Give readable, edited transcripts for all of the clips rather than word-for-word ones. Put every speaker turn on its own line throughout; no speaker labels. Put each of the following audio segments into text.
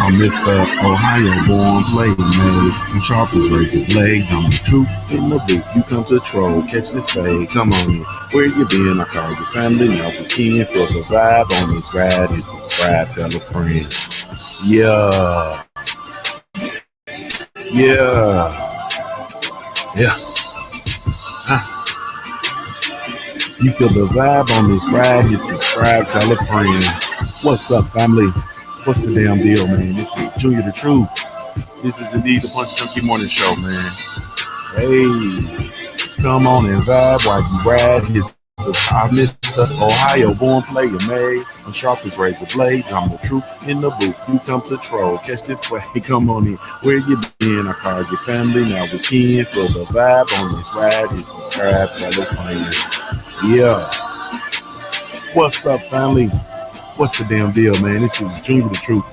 I'm Mr. Ohio born play man. I'm sharp as razor blades. I'm the truth in the booth. You come to troll, catch this fade. Come on in. Where you been? I call your family. Now we can feel the vibe on this ride. And subscribe, tell a friend. Yeah. Yeah. Yeah. You feel the vibe on this ride. Hit subscribe, tell a friend. What's up, family? What's the damn deal, man? This is Junior the Truth. This is indeed the Punch Junkie Morning Show, man. Hey, come on and vibe while you ride. I'm Mr. Ohio born player, man. I'm sharp as razor blades. I'm the truth in the booth. You come to troll, catch this way. Come on in. Where you been? I called your family. Now we can feel the vibe on this ride. Hit subscribe, tell a friend. Yeah. What's up, family? What's the damn deal, man? This is Junior the Truth.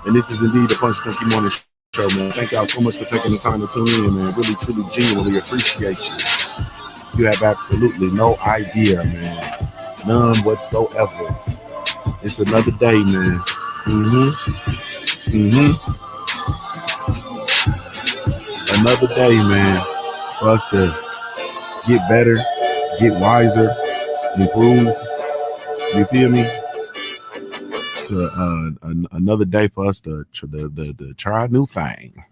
And this is indeed the Punch Junkie Morning Show, man. Thank y'all so much for taking the time to tune in, man. Really, truly, genuinely appreciate you. You have absolutely no idea, man. None whatsoever. It's another day, man. Another day, man, for us to get better, get wiser, improve. You feel me? To another day for us to try a new thing.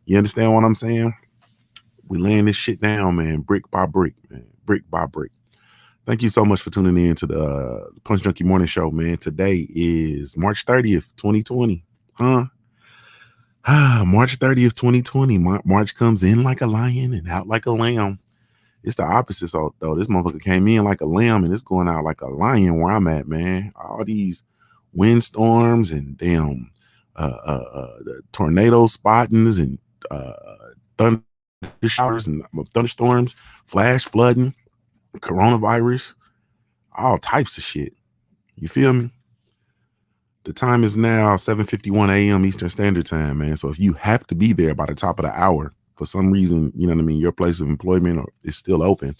You understand what I'm saying? We laying this shit down, man, brick by brick, man, brick by brick. Thank you so much for tuning in to the Punch Junkie Morning Show, man. Today is March 30th, 2020. March 30th, 2020. March comes in like a lion and out like a lamb. It's the opposite, though. This motherfucker came in like a lamb and it's going out like a lion where I'm at, man. All these windstorms and damn the tornado spottings and thunder showers and thunderstorms, flash flooding, coronavirus, all types of shit. You feel me? The time is now 7:51 a.m. Eastern Standard Time, man. So if you have to be there by the top of the hour for some reason, you know what I mean, your place of employment is still open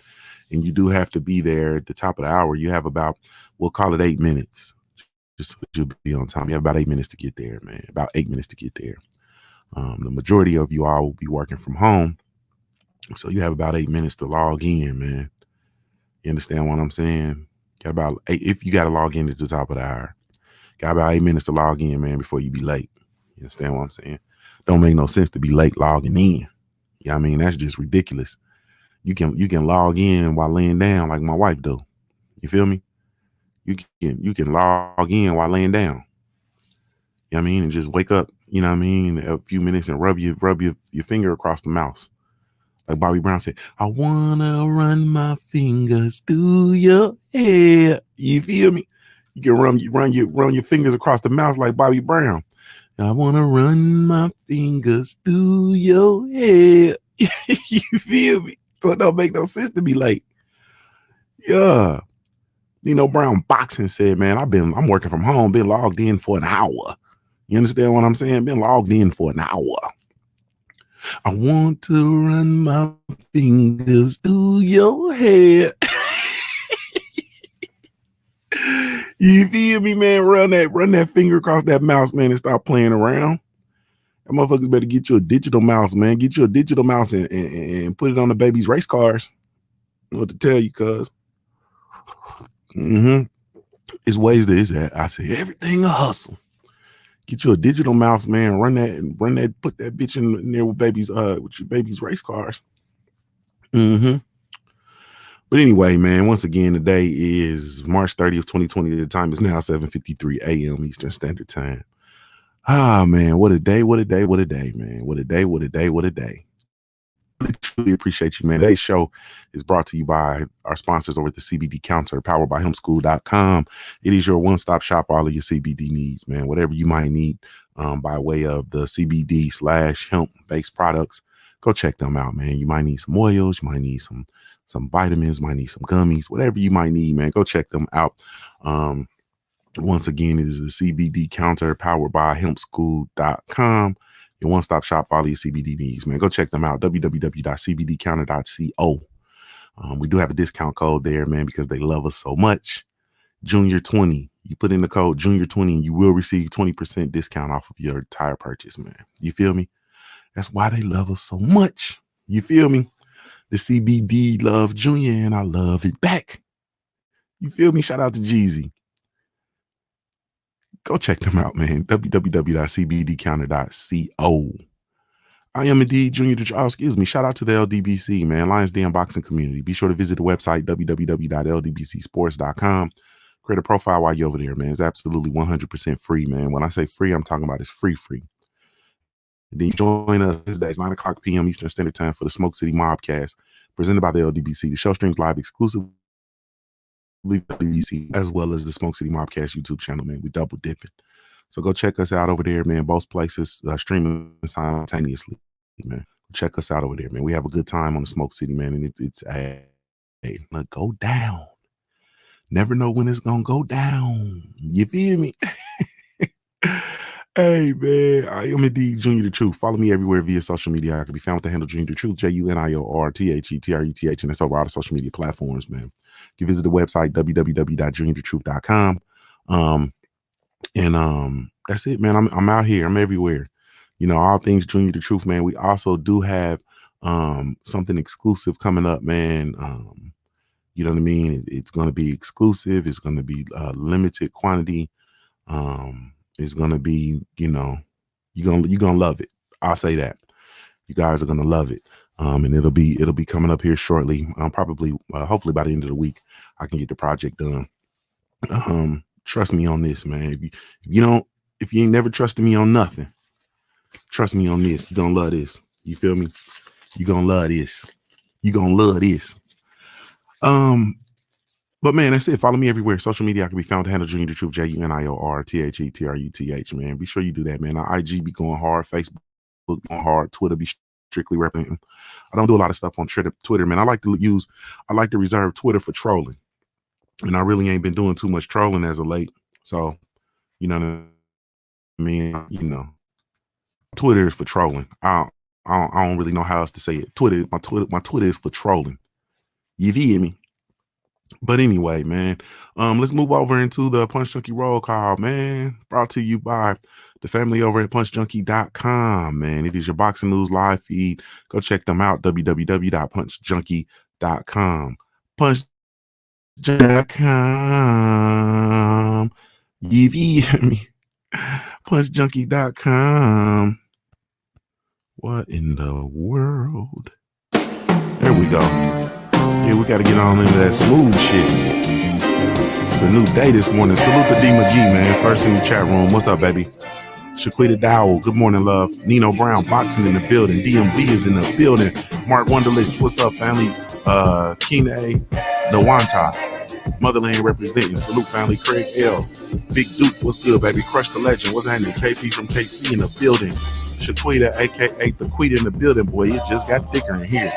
and you do have to be there at the top of the hour, you have about, we'll call it 8 minutes. Just you'll be on time. You have about 8 minutes to get there, man. About 8 minutes to get there. The majority of you all will be working from home. So you have about 8 minutes to log in, man. You understand what I'm saying? Got about 8, if you got to log in at the top of the hour. Got about 8 minutes to log in, man, before you be late. You understand what I'm saying? Don't make no sense to be late logging in. Yeah, I mean, that's just ridiculous. You can log in while laying down like my wife do. You feel me? You can log in while laying down. You know what I mean? And just wake up, you know what I mean, a few minutes and rub your finger across the mouse. Like Bobby Brown said, I wanna run my fingers through your hair. You feel me? You can run your fingers across the mouse like Bobby Brown. I wanna run my fingers through your hair. You feel me? So it don't make no sense to be late. Yeah. Brown Boxing said, man, I'm working from home, been logged in for an hour. You understand what I'm saying? Been logged in for an hour. I want to run my fingers through your hair. You feel me, man? Run that finger across that mouse, man, and stop playing around. That motherfuckers better get you a digital mouse, man. Get you a digital mouse and put it on the baby's race cars. I know what to tell you, cuz. It's ways that is that. I say everything a hustle. Get you a digital mouse, man. Run that, put that bitch in there with your baby's race cars. But anyway, man, once again, today is March 30th, 2020. The time is now 7:53 a.m. Eastern Standard Time. Man, what a day, what a day, what a day, man. What a day, what a day, what a day. I truly appreciate you, man. Today's show is brought to you by our sponsors over at the CBD Counter, powered by hempschool.com. It is your one-stop shop for all of your CBD needs, man. Whatever you might need by way of the CBD/hemp-based products, go check them out, man. You might need some oils, you might need some vitamins, might need some gummies, whatever you might need, man. Go check them out. Once again, it is the CBD Counter, powered by hempschool.com. Your one-stop shop for all your CBD needs, man. Go check them out, www.cbdcounter.co. We do have a discount code there, man, because they love us so much. Junior 20, You put in the code Junior20 and you will receive 20% discount off of your entire purchase, man. You feel me? That's why they love us so much. You feel me? The CBD love Junior and I love it back. You feel me? Shout out to Jeezy. Go check them out, man. www.cbdcounter.co. I am indeed Junior. Shout out to the LDBC, man. Lions Den Boxing Community. Be sure to visit the website, www.ldbcsports.com. Create a profile while you're over there, man. It's absolutely 100% free, man. When I say free, I'm talking about it's free. Then you join us Wednesdays, 9 o'clock p.m. Eastern Standard Time for the Smoke City Mobcast, presented by the LDBC. The show streams live exclusively LDBC, as well as the Smoke City Mobcast YouTube channel, man. We double dipping. So go check us out over there, man. Both places streaming simultaneously, man. Check us out over there, man. We have a good time on the Smoke City, man. And it's go down. Never know when it's gonna go down. You feel me? Hey, man, I am indeed Junior the Truth. Follow me everywhere via social media. I can be found with the handle Junior the Truth, JUNIORTHETRUTH, and that's over all the social media platforms, man. You visit the website, www.juniorthetruth.com. That's it, man. I'm out here. I'm everywhere. You know, all things Junior the Truth, man. We also do have something exclusive coming up, man. You know what I mean? It's going to be exclusive. It's going to be limited quantity. It's going to be, you know, you're going to love it. I'll say that. You guys are going to love it. And it'll be coming up here shortly. Probably, hopefully by the end of the week, I can get the project done. Trust me on this, man. If you ain't never trusted me on nothing, trust me on this. You're going to love this. You feel me? You're going to love this. You're going to love this. But man, that's it. Follow me everywhere. Social media, I can be found to handle Junior the Truth, JUNIORTHETRUTH, man. Be sure you do that, man. Our IG be going hard, Facebook going hard, Twitter be strictly representing. I don't do a lot of stuff on Twitter, man. I like to reserve Twitter for trolling. And I really ain't been doing too much trolling as of late. So, you know what I mean? You know, Twitter is for trolling. I don't really know how else to say it. My Twitter is for trolling. You feel me? But anyway, man, let's move over into the Punch Junkie roll call, man. Brought to you by the family over at punchjunkie.com, man. It is your boxing news live feed. Go check them out, www.punchjunkie.com. Punchjunkie.com. You feel me? Punchjunkie.com. What in the world? There we go. Yeah, we got to get on into that smooth shit. It's a new day this morning. Salute to D McGee, man. First in the chat room. What's up, baby? Shaquita Dowell. Good morning, love. Nino Brown, boxing in the building. DMV is in the building. Mark Wonderlich. What's up, family? Kine Nawanta. Motherland representing. Salute, family. Craig L. Big Duke. What's good, baby? Crush the legend. What's happening? KP from KC in the building. Shaquita, a.k.a. the Quita in the building. Boy, it just got thicker in here.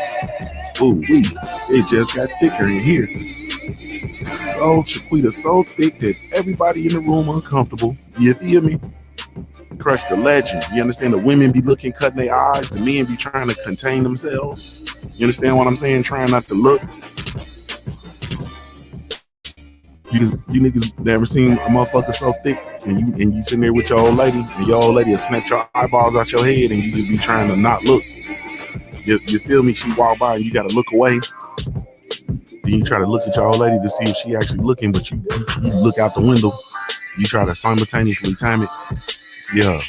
Ooh, it just got thicker in here. So Shaquita so thick that everybody in the room uncomfortable. You feel me? Crush the legend. You understand? The women be looking, cutting their eyes. The men be trying to contain themselves. You understand what I'm saying? Trying not to look. You niggas never seen a motherfucker so thick, and you sitting there with your old lady, and your old lady will snatch your eyeballs out your head, and you just be trying to not look. You feel me? She walk by and you gotta look away. Then you try to look at your old lady to see if she actually looking, but you look out the window. You try to simultaneously time it. Yeah.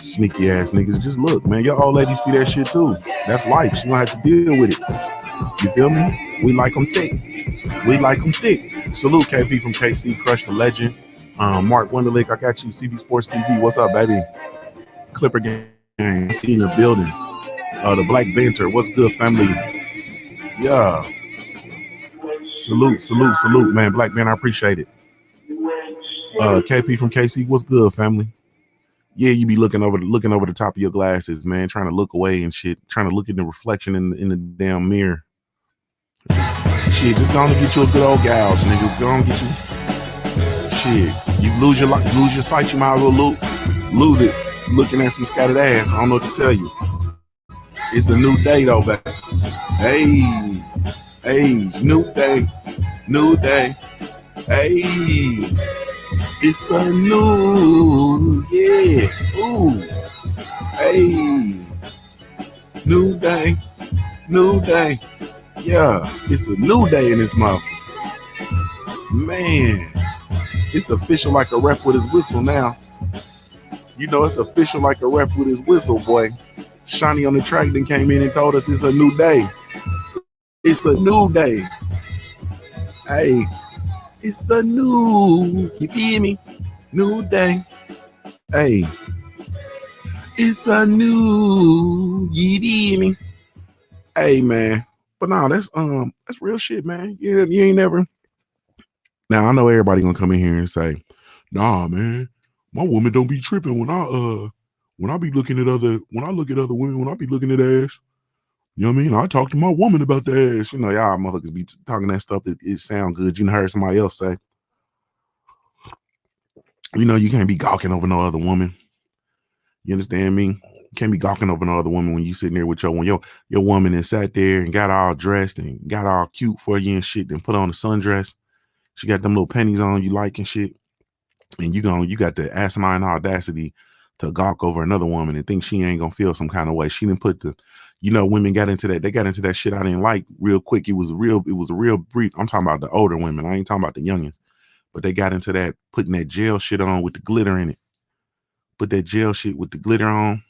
Sneaky ass niggas. Just look, man. Your old lady see that shit too. That's life. She gonna have to deal with it. You feel me? We like them thick. Salute KP from KC. Crush the legend. Mark Wonderlick, I got you. CB Sports TV. What's up, baby? Clipper Gang. See in the building. The Black Banter. What's good, family? Yeah. Salute, man. Black Man, I appreciate it. KP from KC. What's good, family? Yeah, you be looking over the top of your glasses, man, trying to look away and shit, trying to look at the reflection in the damn mirror. Just gonna get you a good old gouge, nigga. Gonna get you. Shit, you lose your sight, you might as well lose it. Looking at some scattered ass. I don't know what to tell you. It's a new day though, baby. Hey, new day. Hey, it's a new, yeah. Ooh, hey, new day, new day. Yeah, it's a new day in this month. Man, it's official like a ref with his whistle now. You know, it's official like a ref with his whistle, boy. Shawnee on the track then came in and told us it's a new day. It's a new day. Hey, it's a new, you feel me? New day. Hey, it's a new, you feel me? Hey, man. But no, that's real shit, man. You ain't never. Now I know everybody gonna come in here and say, "Nah, man, my woman don't be tripping when I be looking at when I look at other women, when I be looking at ass. You know what I mean? I talk to my woman about the ass. You know, y'all motherfuckers be talking that stuff that it sound good. You heard somebody else say, you know, you can't be gawking over no other woman. You understand me? You can't be gawking over no other woman when you sitting there with your woman and sat there and got all dressed and got all cute for you and shit, and put on a sundress. She got them little pennies on you like and shit. And you got the asinine audacity to gawk over another woman and think she ain't gonna feel some kind of way. She didn't put the, you know, women got into that. They got into that shit I didn't like real quick. It was a real brief. I'm talking about the older women. I ain't talking about the youngins. But they got into that, putting that gel shit on with the glitter in it. Put that gel shit with the glitter on.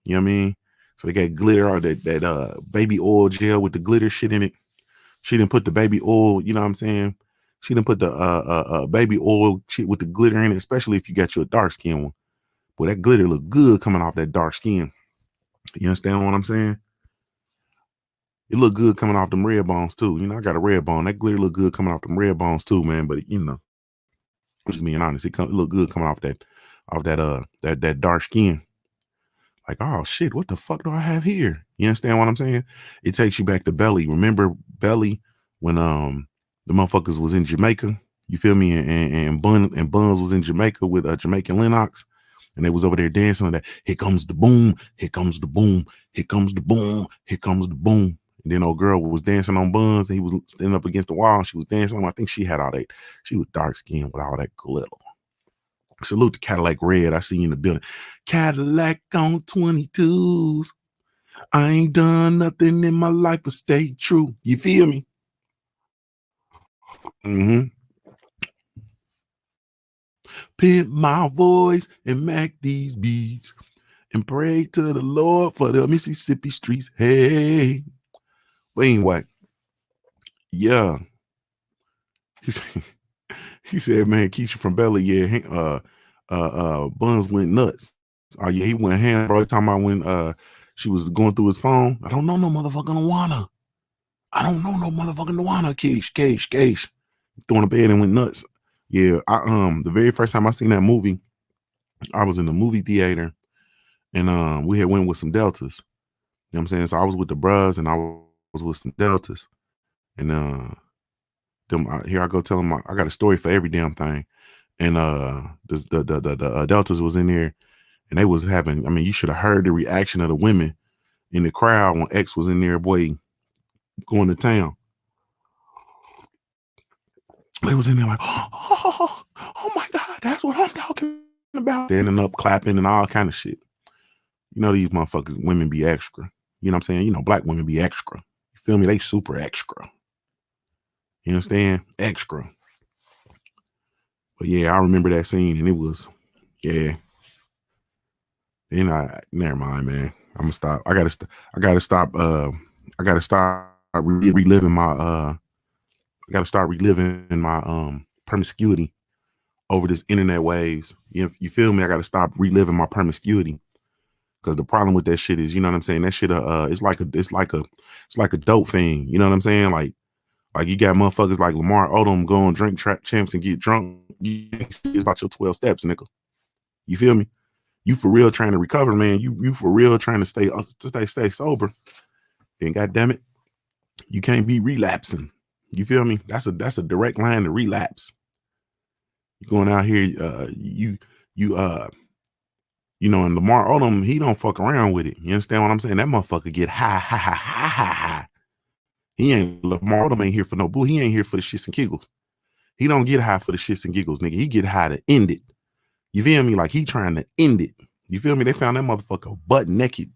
You know what I mean? So they got glitter or that baby oil gel with the glitter shit in it. She didn't put the baby oil, you know what I'm saying? She didn't put the baby oil shit with the glitter in it, especially if you got your dark skin one. Boy, that glitter look good coming off that dark skin. You understand what I'm saying? It look good coming off them red bones too. You know, I got a red bone. That glitter look good coming off them red bones too, man. But you know, I'm just being honest. It look good coming off that dark skin. Like, oh shit, what the fuck do I have here? You understand what I'm saying? It takes you back to Belly. Remember Belly when the motherfuckers was in Jamaica? You feel me? And Buns was in Jamaica with Jamaican Lennox, and they was over there dancing on that. Here comes the boom, here comes the boom, here comes the boom, here comes the boom. And then old girl was dancing on Buns, and he was standing up against the wall, and she was dancing on him. I think she had all that. She was dark skinned with all that glitter. Salute to Cadillac Red. I see you in the building. Cadillac on 22s. I ain't done nothing in my life but stay true. You feel me? Mm-hmm. Pimp my voice and make these beats and pray to the Lord for the Mississippi streets. Hey. But anyway, yeah. He said, man, Keisha from Belly, yeah, Buns went nuts. Oh yeah, he went ham, bro. Talking about when she was going through his phone. I don't know no motherfucking Awana. I don't know no motherfucking Awana. Case. Throwing a bed and went nuts. Yeah, the very first time I seen that movie, I was in the movie theater and we had went with some Deltas. You know what I'm saying? So I was with the bros and I was with some Deltas. And here I go telling I got a story for every damn thing. And the Deltas was in there and they was having, I mean, you should have heard the reaction of the women in the crowd when X was in there, boy, going to town. They was in there like, oh my God, that's what I'm talking about. Standing up, clapping, and all kind of shit. You know, these motherfuckers, women be extra. You know what I'm saying? You know, black women be extra. You feel me? They super extra. You understand? Extra. But yeah, I remember that scene and it was, yeah. You know, never mind, man. I'm gonna stop. I gotta stop reliving my I gotta start reliving my promiscuity over this internet waves. You feel me? I gotta stop reliving my promiscuity. Cause the problem with that shit is, you know what I'm saying? That shit it's like a dope thing. You know what I'm saying? Like you got motherfuckers like Lamar Odom going drink trap champs and get drunk. It's about your 12 steps, nigga. You feel me? You for real trying to recover, man. You for real trying to stay sober. And goddamn it, you can't be relapsing. You feel me? That's a direct line to relapse. You going out here, you know, and Lamar Odom, he don't fuck around with it. You understand what I'm saying? That motherfucker get high. Lamar Odom ain't here for no boo. He ain't here for the shits and giggles. He don't get high for the shits and giggles, nigga. He get high to end it. You feel me? Like he trying to end it. You feel me? They found that motherfucker butt naked,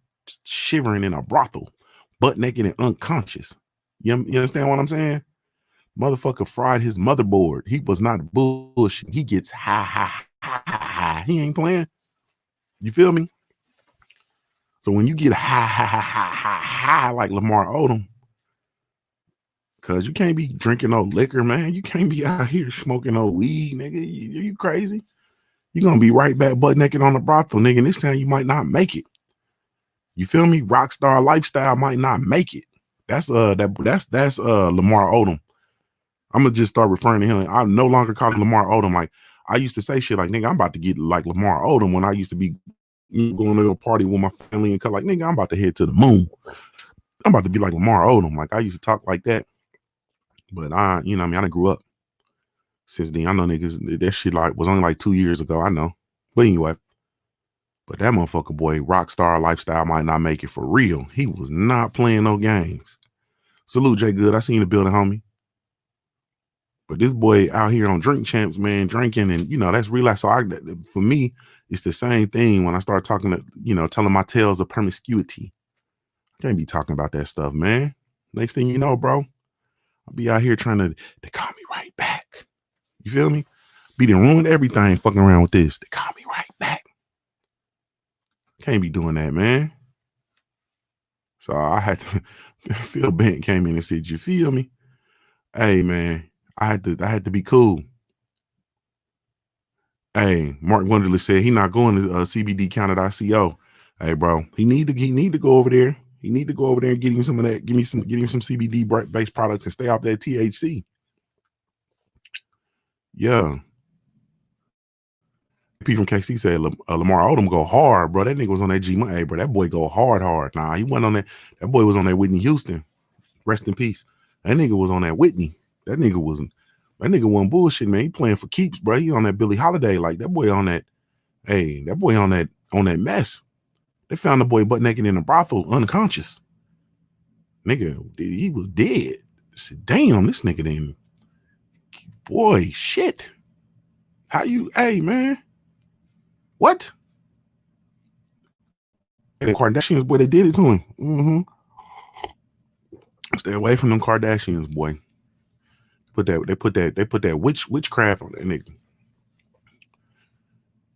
shivering in a brothel, butt naked and unconscious. You understand what I'm saying? Motherfucker fried his motherboard. He was not bullshit. He gets high. He ain't playing. You feel me? So when you get high like Lamar Odom, cause you can't be drinking no liquor, man. You can't be out here smoking no weed, nigga. You crazy? You're gonna be right back butt naked on the brothel, nigga. And this time you might not make it. You feel me? Rockstar lifestyle might not make it. That's Lamar Odom. I'm gonna just start referring to him. I no longer call him Lamar Odom. Like I used to say shit like, nigga, I'm about to get like Lamar Odom when I used to be going to a party with my family and cut like, nigga, I'm about to head to the moon. I'm about to be like Lamar Odom. Like I used to talk like that. But I done grew up since then. I know niggas, that shit like was only like 2 years ago. I know. But anyway, but that motherfucker boy, rockstar lifestyle might not make it for real. He was not playing no games. Salute, Jay Good. I seen the building, homie. But this boy out here on Drink Champs, man, drinking and, that's relax. So for me, it's the same thing when I start talking to, telling my tales of promiscuity. I can't be talking about that stuff, man. Next thing you know, bro, I'll be out here trying to, they call me right back. You feel me? Be done ruined everything fucking around with this. They call me right back. Can't be doing that, man. So I had to, Phil Bent came in and said, you feel me? Hey, man, I had to be cool. Hey, Mark Wonderly said he not going to CBDcounter.co. Hey, bro, he need to go over there. He need to go over there and get him some of that. Get him some CBD based products and stay off that THC. Yeah. P from KC said Lamar Odom go hard, bro. That nigga was on that G Money, bro. That boy go hard. Nah, he went on that. That boy was on that Whitney Houston. Rest in peace. That nigga was on that Whitney. That nigga wasn't bullshit, man. He playing for keeps, bro. He on that Billie Holiday. Like that boy on that. Hey, that boy on that mess. They found the boy butt naked in a brothel, unconscious. Nigga, he was dead. I said, damn, this nigga didn't. Boy, shit. How you? Hey, man. What? The Kardashians, boy, they did it to him. Mm-hmm. Stay away from them Kardashians, boy. They put that witchcraft on that nigga.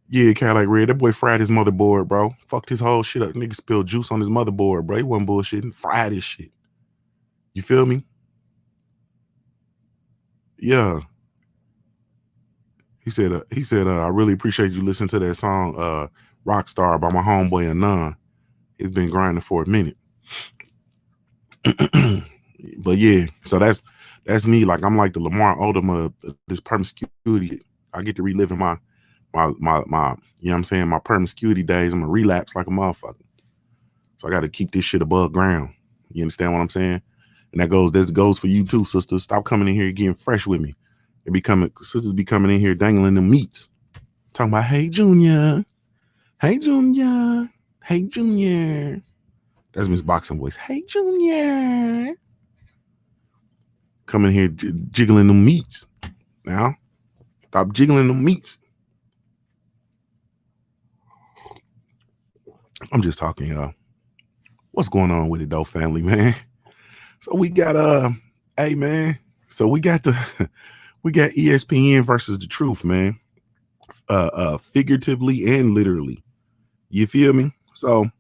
Yeah, Cadillac Red. That boy fried his motherboard, bro. Fucked his whole shit up. Nigga spilled juice on his motherboard, bro. He wasn't bullshitting. Fried his shit. You feel me? Yeah. He said, I really appreciate you listening to that song, Rockstar by my homeboy Anon. It's been grinding for a minute. But yeah, so that's me. Like I'm like the Lamar Odom of this promiscuity. I get to relive my you know what I'm saying, my promiscuity days. I'm a relapse like a motherfucker. So I got to keep this shit above ground. You understand what I'm saying? And that goes for you too, sisters. Stop coming in here getting fresh with me. Sisters be coming in here dangling them meats. Talking about, hey Junior. Hey Junior. Hey Junior. That's Miss Boxing voice. Hey Junior. Coming here jiggling them meats. Now, stop jiggling them meats. I'm just talking, y'all. What's going on with it though, family, man? So we got hey man. So we got ESPN versus the truth, man. Figuratively and literally. You feel me? So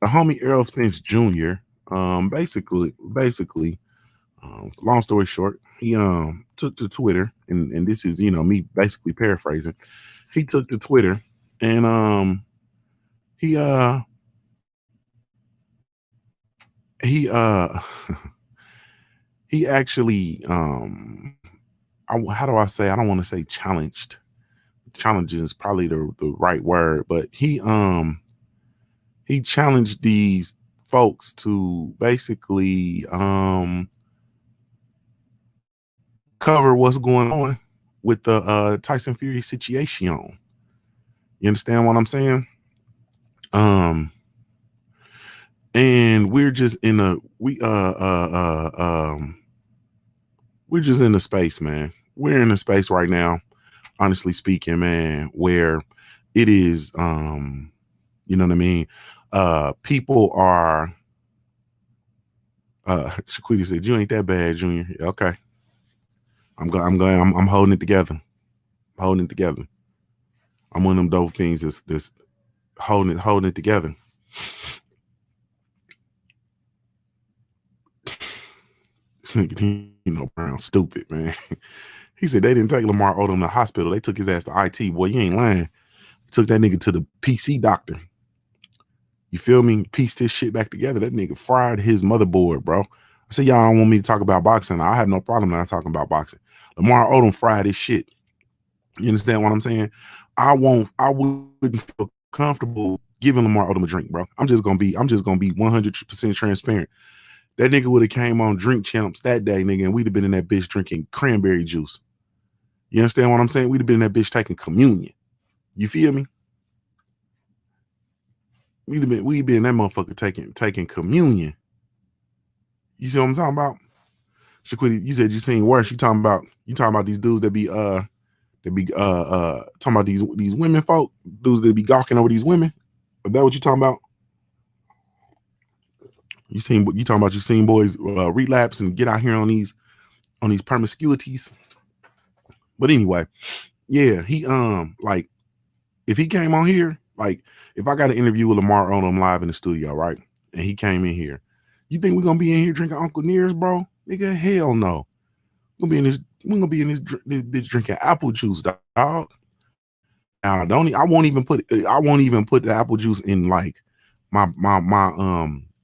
the homie Errol Spence Jr. Basically, long story short, he took to Twitter, and this is me basically paraphrasing. He took to Twitter and he he actually how do I say? I don't want to say challenged. Challenging is probably the right word, but he challenged these folks to basically cover what's going on with the Tyson Fury situation. You understand what I'm saying? And we're just in we're just in the space, man. we're in a space right now, honestly speaking, man, where it is, you know what I mean? People are, Shaquita said, "You ain't that bad, Junior." Okay. I'm holding it together. I'm holding it together. I'm one of them dope things that's holding it together. This nigga, Brown, stupid, man. He said they didn't take Lamar Odom to the hospital. They took his ass to IT. Boy, you ain't lying. Took that nigga to the PC doctor. You feel me? Pieced his shit back together. That nigga fried his motherboard, bro. I said, y'all don't want me to talk about boxing. I have no problem not talking about boxing. Lamar Odom fried his shit. You understand what I'm saying? I wouldn't feel comfortable giving Lamar Odom a drink, bro. I'm just gonna be 100% transparent. That nigga would have came on Drink Champs that day, nigga, and we'd have been in that bitch drinking cranberry juice. You understand what I'm saying? We'd have been in that bitch taking communion. You feel me? We'd been that motherfucker taking communion. You see what I'm talking about? Shaquita, you said you seen worse. You talking about these dudes that be talking about these women folk, dudes that be gawking over these women. Is that what you talking about? You talking about you seen boys relapse and get out here on these promiscuities. But anyway, yeah, he like if he came on here, like if I got an interview with Lamar Odom live in the studio, right, and he came in here, you think we're gonna be in here drinking Uncle Nears, bro? Nigga, hell no. We're gonna be in this bitch drinking apple juice, dog. Now, I won't even put the apple juice in like my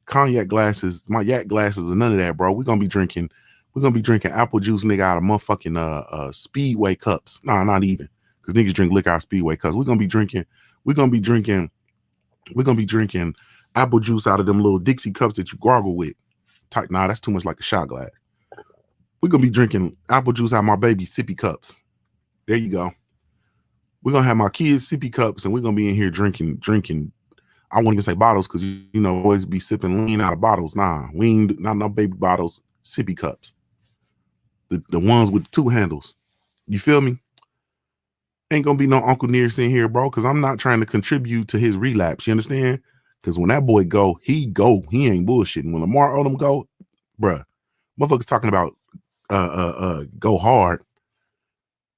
cognac glasses, my yak glasses, and none of that, bro. We're gonna be drinking apple juice, nigga, out of motherfucking Speedway cups. Nah, not even, because niggas drink liquor out of Speedway cups. We're gonna be drinking apple juice out of them little Dixie cups that you gargle with. Nah, that's too much like a shot glass. We're gonna be drinking apple juice out of my baby sippy cups. There you go. We're gonna have my kids sippy cups, and we're gonna be in here drinking. I won't even say bottles, because always be sipping lean out of bottles. Nah, we ain't not no baby bottles, sippy cups. The ones with two handles. You feel me? Ain't gonna be no Uncle Nears in here, bro, because I'm not trying to contribute to his relapse. You understand? Because when that boy go. He ain't bullshitting. When Lamar Odom go, bruh, motherfuckers talking about go hard.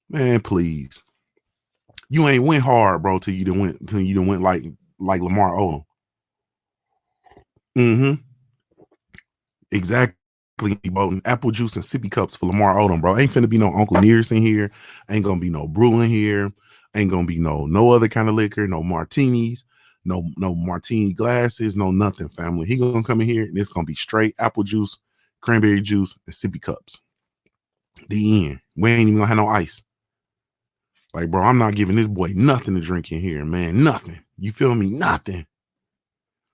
Man, please. You ain't went hard, bro, till you done went like Lamar Odom. Mm-hmm. Exactly. Apple juice and sippy cups for Lamar Odom, bro. Ain't finna be no Uncle Nears in here. Ain't gonna be no brew in here. Ain't gonna be no other kind of liquor, no martinis, no martini glasses, no nothing, family. He gonna come in here and it's gonna be straight apple juice, cranberry juice, and sippy cups. The end. We ain't even gonna have no ice. Like, bro, I'm not giving this boy nothing to drink in here, man. Nothing. You feel me? Nothing.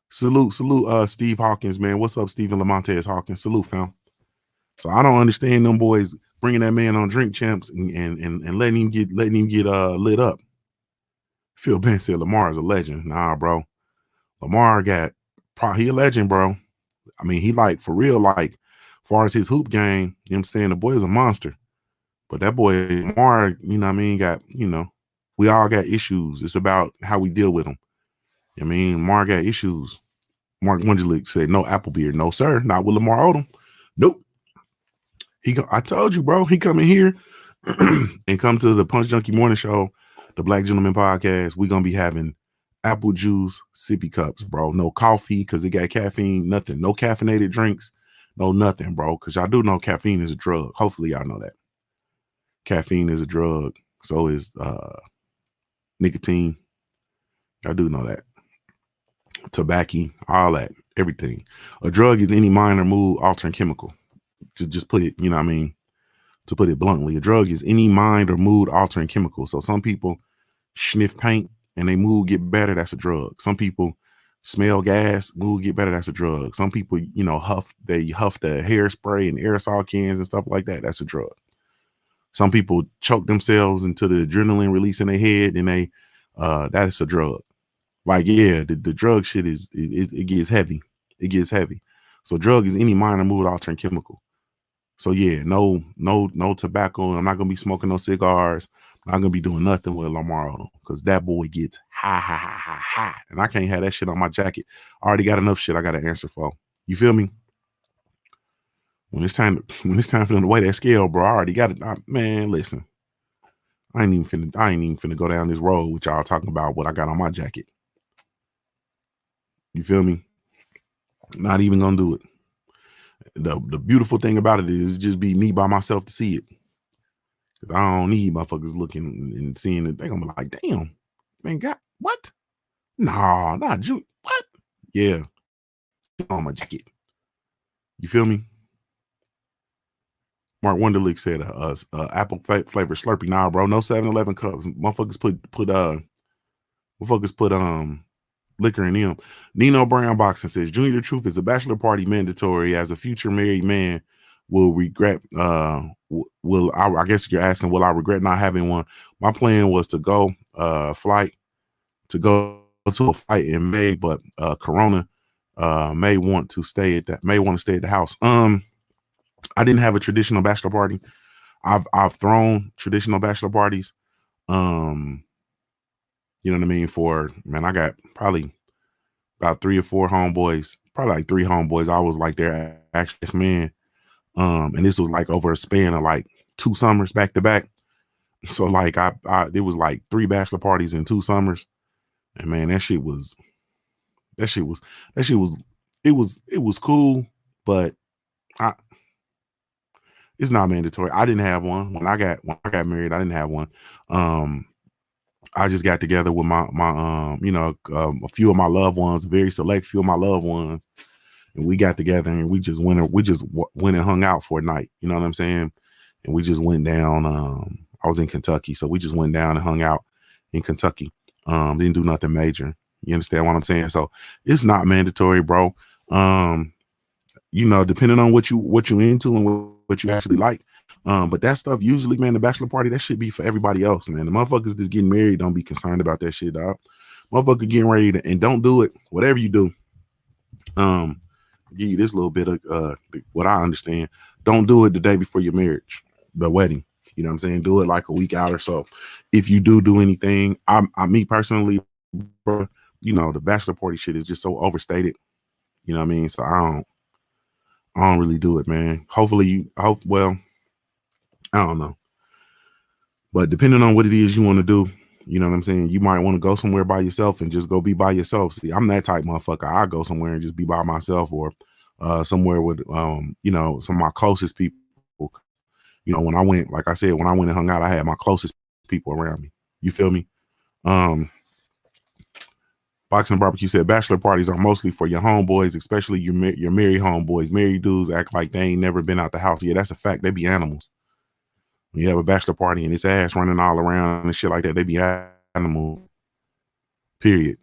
Salute, Steve Hawkins, man. What's up, Stephen Lamontez Hawkins? Salute, fam. So I don't understand them boys bringing that man on Drink Champs and letting him get lit up. Phil Ben said Lamar is a legend. Nah, bro. Lamar he a legend, bro. I mean, he like for real, like far as his hoop game, you know what I'm saying? The boy is a monster. But that boy, Lamar, you know what I mean, we all got issues. It's about how we deal with them. I mean, Lamar got issues. Mark Wunderlich said, no apple beer. No, sir. Not with Lamar Odom. Nope. I told you, bro. He come in here and come to the Punch Junkie Morning Show, the Black Gentleman Podcast. We're going to be having apple juice sippy cups, bro. No coffee because it got caffeine. Nothing. No caffeinated drinks. No nothing, bro. Because y'all do know caffeine is a drug. Hopefully y'all know that. Caffeine is a drug. So is nicotine. Y'all do know that. Tobacco, all that, everything. A drug is any mind or mood altering chemical. To just put it, to put it bluntly, a drug is any mind or mood altering chemical. So some people sniff paint and they mood get better. That's a drug. Some people smell gas, mood get better. That's a drug. Some people, huff the hairspray and aerosol cans and stuff like that. That's a drug. Some people choke themselves into the adrenaline release in their head and that's a drug. Like, yeah, the drug shit it gets heavy. It gets heavy. So drug is any mind or mood altering chemical. So yeah, no tobacco. I'm not gonna be smoking no cigars. I'm not gonna be doing nothing with Lamar Odom because that boy gets high, and I can't have that shit on my jacket. I already got enough shit I got to answer for. You feel me? When it's time for them to weigh that scale, bro, I already got it. Man, listen, I ain't even finna go down this road with y'all talking about what I got on my jacket. You feel me? Not even gonna do it. The beautiful thing about it is just be me by myself to see it. Cause I don't need motherfuckers looking and seeing it. They gonna be like, damn, man, God, what? Nah, not you. What? Yeah, on my jacket. You feel me? Mark Wonderlick said, apple flavor Slurpee. Nah, bro, no 7-Eleven cups. Motherfuckers put liquor in them. Nino Brown Boxing says, Junior, the truth is a bachelor party mandatory as a future married man will regret. I guess you're asking, will I regret not having one? My plan was to go to a fight in May, but Corona may want to stay at the house. I didn't have a traditional bachelor party. I've thrown traditional bachelor parties. You know what I mean? I got probably about 3 or 4 homeboys, probably like 3 homeboys. I was like their actual man. And this was like over a span of like 2 summers back to back. So like it was like 3 bachelor parties in 2 summers. And man, it was cool, but it's not mandatory. I didn't have one when I got married. I didn't have one. I just got together with my a few of my loved ones, a very select few of my loved ones, and we got together and we just went and hung out for a night. You know what I'm saying? And we just went down. I was in Kentucky, so we just went down and hung out in Kentucky. Didn't do nothing major. You understand what I'm saying? So it's not mandatory, bro. Depending on what you into and what you actually like. But that stuff usually, man, the bachelor party, that should be for everybody else, man. The motherfuckers that's getting married don't be concerned about that shit, dog. Motherfucker getting ready and don't do it. Whatever you do, I'll give you this little bit of what I understand. Don't do it the day before your marriage, the wedding. You know what I'm saying? Do it like a week out or so. If you do anything, me personally, bro, the bachelor party shit is just so overstated. You know what I mean? So I don't really do it, man. Well, I don't know. But depending on what it is you want to do, you know what I'm saying? You might want to go somewhere by yourself and just go be by yourself. See, I'm that type motherfucker. I go somewhere and just be by myself, or somewhere with some of my closest people. When I went, like I said, when I went and hung out, I had my closest people around me. You feel me? Boxing Barbecue said bachelor parties are mostly for your homeboys, especially your married homeboys. Married dudes act like they ain't never been out the house. Yeah, that's a fact. They be animals. When you have a bachelor party and it's ass running all around and shit like that, they be animals. Period.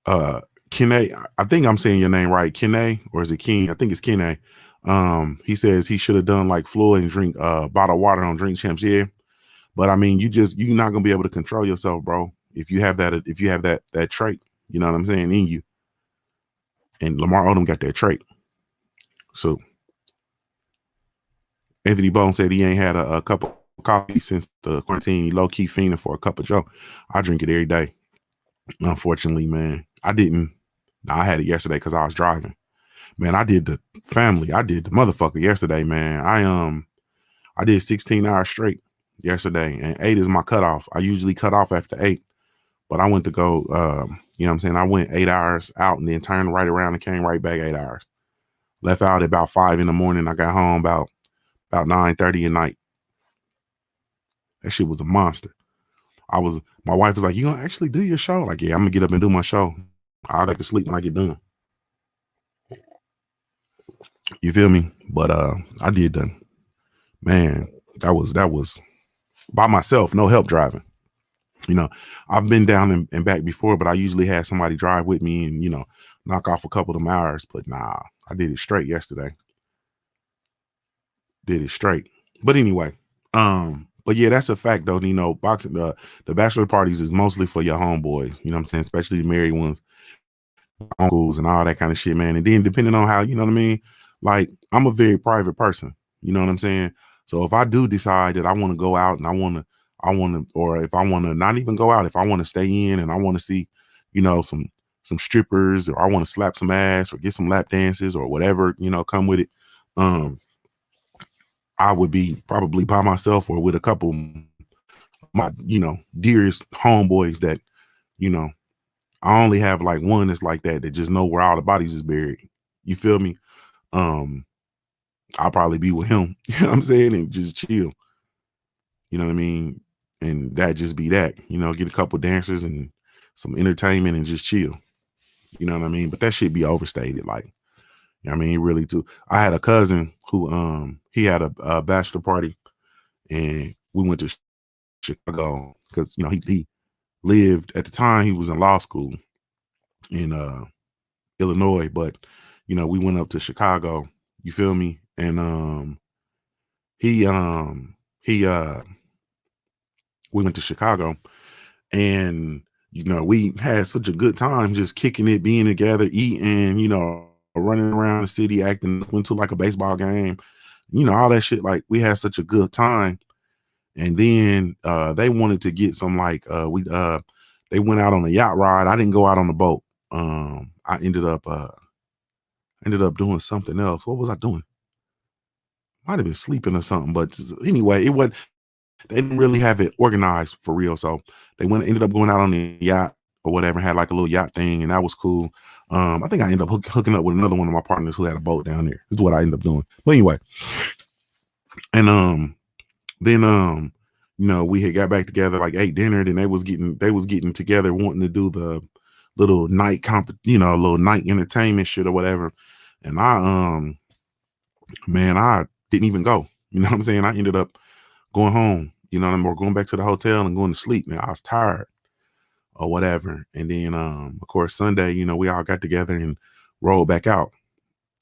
Kene, I think I'm saying your name right. Kene, or is it King? I think it's Kene. He says he should have done like Floyd and drink bottled water on Drink Champs. Yeah. But I mean, you're not gonna be able to control yourself, bro. If you have that trait, you know what I'm saying, in you. And Lamar Odom got that trait. So Anthony Bone said he ain't had a cup of coffee since the quarantine. He low key fiending for a cup of Joe. I drink it every day. Unfortunately, man, I didn't. I had it yesterday because I was driving. Man, I did the motherfucker yesterday, man. I did 16 hours straight yesterday, and 8 is my cutoff. I usually cut off after 8, but I went to go, you know what I'm saying? I went 8 hours out and then turned right around and came right back 8 hours. Left out at about 5 in the morning. I got home about 9:30 at night. That shit was a monster. My wife was like, you gonna actually do your show? Like, yeah, I'm gonna get up and do my show. I'll back to sleep when I get done. You feel me? But I did that. Man, that was by myself, no help driving. I've been down and back before, but I usually had somebody drive with me and, knock off a couple of them hours. But nah, I did it straight yesterday. Did it straight. But anyway, but yeah, that's a fact though. Boxing, the bachelor parties is mostly for your homeboys, you know what I'm saying? Especially the married ones, uncles and all that kind of shit, man. And then depending on how, you know what I mean? like I'm a very private person. You know what I'm saying? So if I do decide that I want to go out and or if I want to not even go out, if I want to stay in and I want to see, some strippers, or I want to slap some ass or get some lap dances or whatever, come with it. I would be probably by myself or with a couple of my, dearest homeboys that, you know, I only have like one that's like that just know where all the bodies is buried. You feel me? Um, I'll probably be with him, you know what I'm saying, and just chill. You know what I mean? And that just be that, get a couple dancers and some entertainment and just chill. You know what I mean? But that shit be overstated. Like, I mean, really too. I had a cousin who he had a bachelor party and we went to Chicago because he lived at the time he was in law school in Illinois, but we went up to Chicago, you feel me? And he he we went to Chicago and we had such a good time just kicking it, being together, eating, running around the city, acting, went to like a baseball game, all that shit. Like we had such a good time. And then they wanted to get some like they went out on a yacht ride. I didn't go out on the boat. I ended up doing something else. What was I doing? Might have been sleeping or something. But anyway, they didn't really have it organized for real. So they ended up going out on the yacht or whatever, had like a little yacht thing, and that was cool. I think I ended up hooking up with another one of my partners who had a boat down there. This is what I ended up doing. But anyway, and then we had got back together, like ate dinner, then they was getting together, wanting to do the little night little night entertainment shit or whatever. And I didn't even go. You know what I'm saying? I ended up going home, or going back to the hotel and going to sleep. Man, I was tired or whatever. And then of course Sunday, we all got together and rolled back out.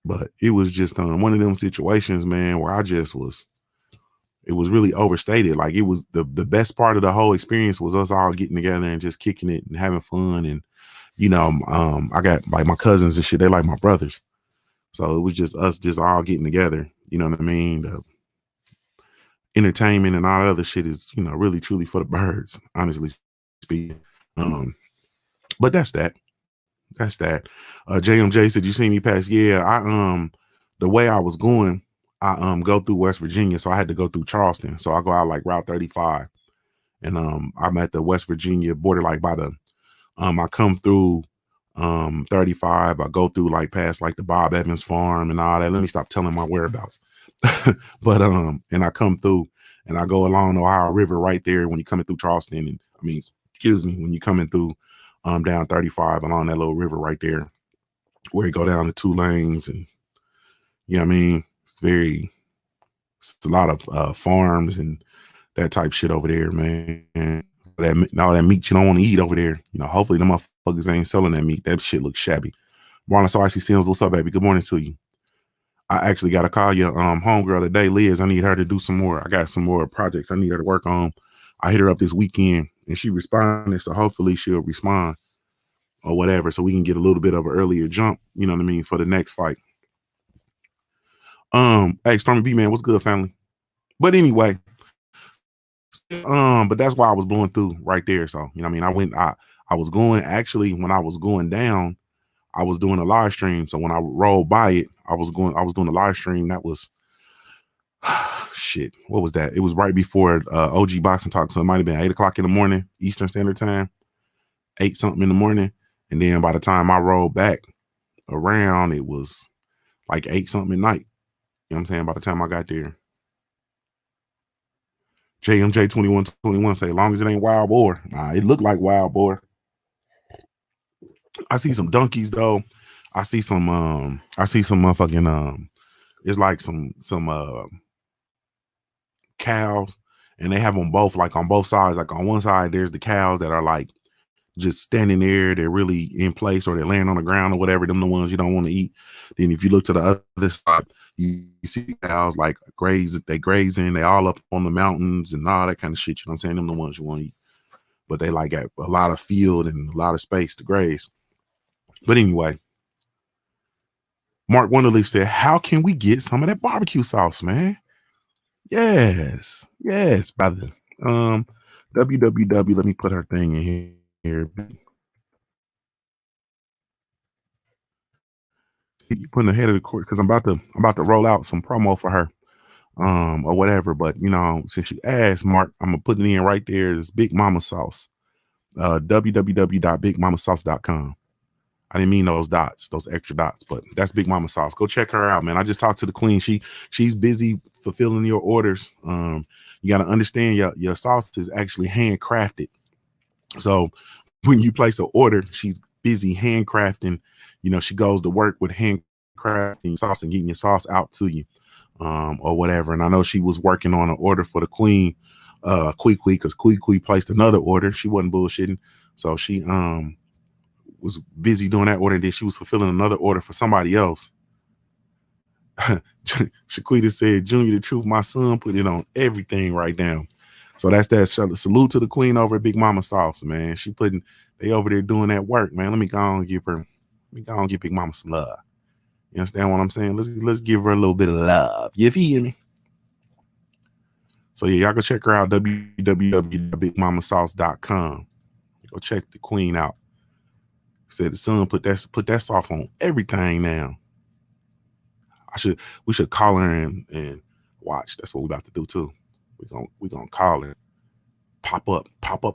But it was just one of them situations, man, where it was really overstated. Like it was the best part of the whole experience was us all getting together and just kicking it and having fun. And I got like my cousins and shit, they like my brothers. So it was just us just all getting together. You know what I mean? The entertainment and all that other shit is, really truly for the birds, honestly speaking. But that's that. That's that. JMJ said, you see me pass? Yeah, the way I was going, I go through West Virginia, so I had to go through Charleston. So I go out like Route 35. And I'm at the West Virginia border, like by the I come through 35. I go through like past like the Bob Evans farm and all that. Let me stop telling my whereabouts. But and I come through and I go along the Ohio River right there when you're coming through Charleston. And when you're coming through down 35 along that little river right there where you go down the 2 lanes. And it's a lot of farms and that type shit over there, man. All that meat you don't want to eat over there. Hopefully the motherfuckers ain't selling that meat. That shit looks shabby. Marlon, so I see Sims. What's up, baby? Good morning to you. I actually got to call your homegirl today, Liz. I need her to do some more. I got some more projects I need her to work on. I hit her up this weekend and she responded. So hopefully she'll respond or whatever. So we can get a little bit of an earlier jump, you know what I mean, for the next fight. Hey, Stormy B, man, what's good, family? But anyway, but that's why I was blowing through right there. So, I was going, actually, when I was going down, I was doing a live stream. So when I rolled by it, I was doing a live stream. That was shit. What was that? It was right before OG Boxing Talk. So it might have been 8 o'clock in the morning, Eastern Standard Time, 8 something in the morning. And then by the time I rolled back around, it was like 8 something at night. You know what I'm saying? By the time I got there. JMJ 2121 say, long as it ain't Wild Boar. Nah, it looked like Wild Boar. I see some donkeys though. I see some motherfucking it's like some cows, and they have them both like on both sides. Like on one side, there's the cows that are like just standing there, they're really in place, or they're laying on the ground or whatever. Them the ones you don't want to eat. Then if you look to the other side, you see cows like grazing, they all up on the mountains and all that kind of shit. You know what I'm saying? Them the ones you want to eat. But they like got a lot of field and a lot of space to graze. But anyway, Mark Wonderly said, "How can we get some of that barbecue sauce, man?" Yes, brother. Um, www. Let me put her thing in here. You putting ahead of the court because I'm about to roll out some promo for her, or whatever. But since you asked, Mark, I'm gonna put it in right there. It's Big Mama Sauce. www.bigmamasauce.com. I didn't mean those dots, those extra dots, but that's Big Mama Sauce. Go check her out, man. I just talked to the queen. She's busy fulfilling your orders. You got to understand your sauce is actually handcrafted. So when you place an order, she's busy handcrafting. She goes to work with handcrafting sauce and getting your sauce out to you, or whatever. And I know she was working on an order for the queen, Kui, because Kui placed another order. She wasn't bullshitting. So she was busy doing that order, and then she was fulfilling another order for somebody else. Shaquita said, "Junior, the truth, my son put it on everything right now." So that's that. Salute to the queen over at Big Mama Sauce, man. They over there doing that work, man. Let me go and give Big Mama some love. You understand what I'm saying? Let's give her a little bit of love. You feel me? So yeah, y'all go check her out, www.bigmamasauce.com. Go check the queen out. Said the son put that sauce on everything now. We should call her and watch. That's what we about to do too. We gonna call her, pop up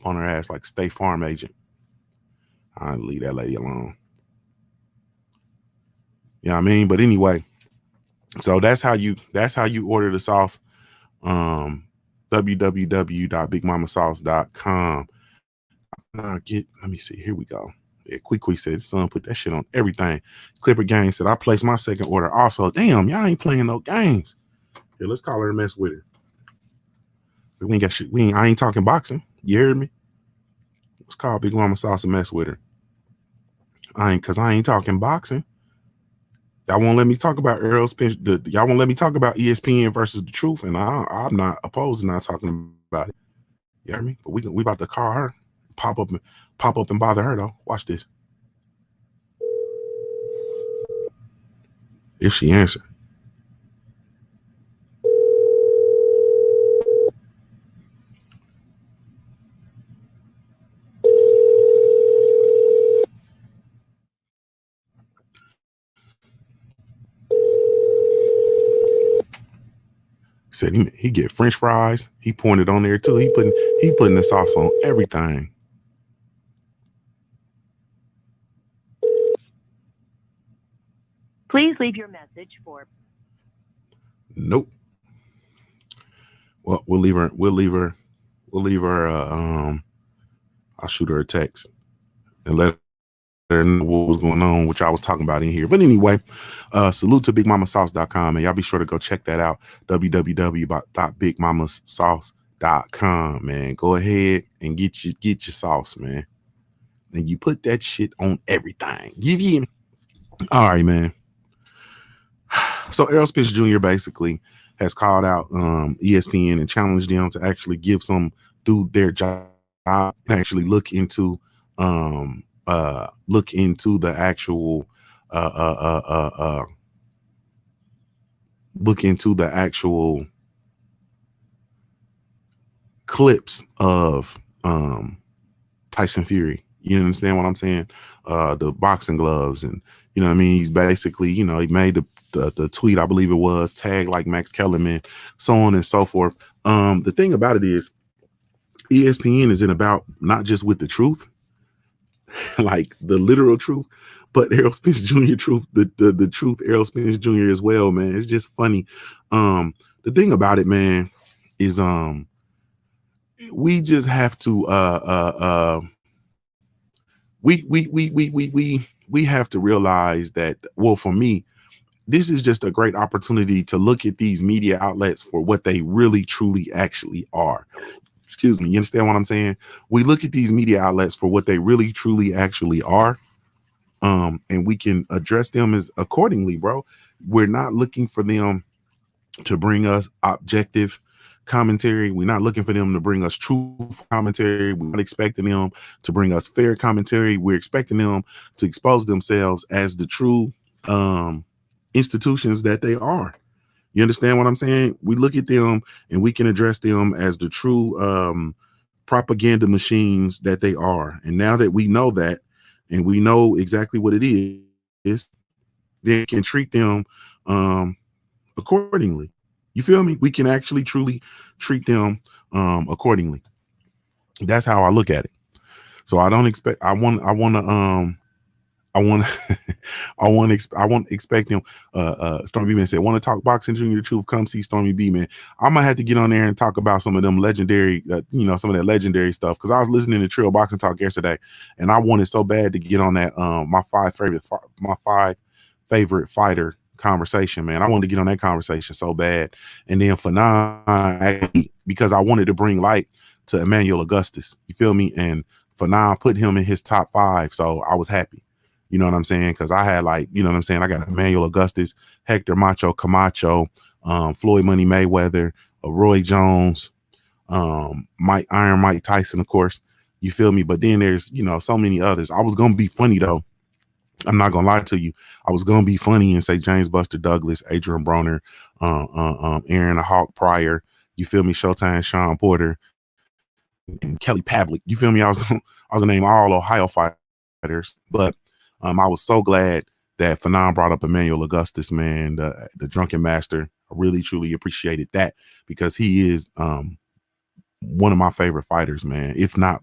on her ass like State Farm agent. I'll leave that lady alone. You know what I mean? But anyway, so that's how you order the sauce. www.bigmamasauce.com. Let me see. Here we go. Yeah, Quick said, "Son, put that shit on everything." Clipper Gang said, "I placed my second order also." Damn, y'all ain't playing no games. Here, let's call her and mess with her. We ain't got shit. I ain't talking boxing. You heard me? Let's call Big Mama Sauce and mess with her. I ain't talking boxing. Y'all won't let me talk about Earl Spence. Y'all won't let me talk about ESPN versus the truth, and I'm not opposed to not talking about it. You hear me? But we about to call her, pop up and bother her though. Watch this. If she answer. Said he get French fries. He pointed on there too. He putting the sauce on everything.
Please leave your message for.
Nope. Well, we'll leave her. I'll shoot her a text and let her know what was going on, which I was talking about in here. But anyway, salute to bigmamasauce.com, and y'all be sure to go check that out. www.bigmamasauce.com, man. Go ahead and get your sauce, man. And you put that shit on everything. Give you. All right, man. So Errol Spence Jr. basically has called out ESPN and challenged them to actually do their job and actually look into the actual clips of Tyson Fury. You understand what I'm saying? The boxing gloves, and you know what I mean? He's basically, he made the tweet, I believe it was, tag like Max Kellerman, so on and so forth. The thing about it is ESPN isn't about not just with the truth, like the literal truth, but Errol Spence Jr. truth, the truth Errol Spence Jr. as well, man. It's just funny. The thing about it, man, is we just have to we have to realize that, well, for me, this is just a great opportunity to look at these media outlets for what they really, truly, actually are. Excuse me. You understand what I'm saying? We look at these media outlets for what they really, truly, actually are. And we can address them as accordingly, bro. We're not looking for them to bring us objective commentary. We're not looking for them to bring us true commentary. We're not expecting them to bring us fair commentary. We're expecting them to expose themselves as the true institutions that they are. You understand what I'm saying? We look at them and we can address them as the true propaganda machines that they are. And now that we know that, and we know exactly what it is, then we can treat them accordingly. You feel me? We can actually truly treat them accordingly. That's how I look at it. So I don't expect. I want I want expect him. Stormy B Man said, "Want to talk boxing, Junior the Truth? Come see Stormy B Man." I might have to get on there and talk about some of them legendary, some of that legendary stuff, because I was listening to Trill Boxing Talk yesterday, and I wanted so bad to get on that my five favorite fighter conversation, man. I wanted to get on that conversation so bad, and then for because I wanted to bring light to Emmanuel Augustus. You feel me? And for now, I put him in his top 5, so I was happy. You know what I'm saying? Because I had I got Emmanuel Augustus, Hector Macho Camacho, Floyd Money Mayweather, Roy Jones, Mike Tyson, of course. You feel me? But then there's, so many others. I was going to be funny, though. I'm not going to lie to you. I was going to be funny and say James Buster Douglas, Adrian Broner, Aaron the Hawk Pryor. You feel me? Showtime Sean Porter, and Kelly Pavlik. You feel me? I was gonna name all Ohio fighters, but I was so glad that Fanon brought up Emmanuel Augustus, man, the Drunken Master. I really truly appreciated that, because he is one of my favorite fighters, man. If not,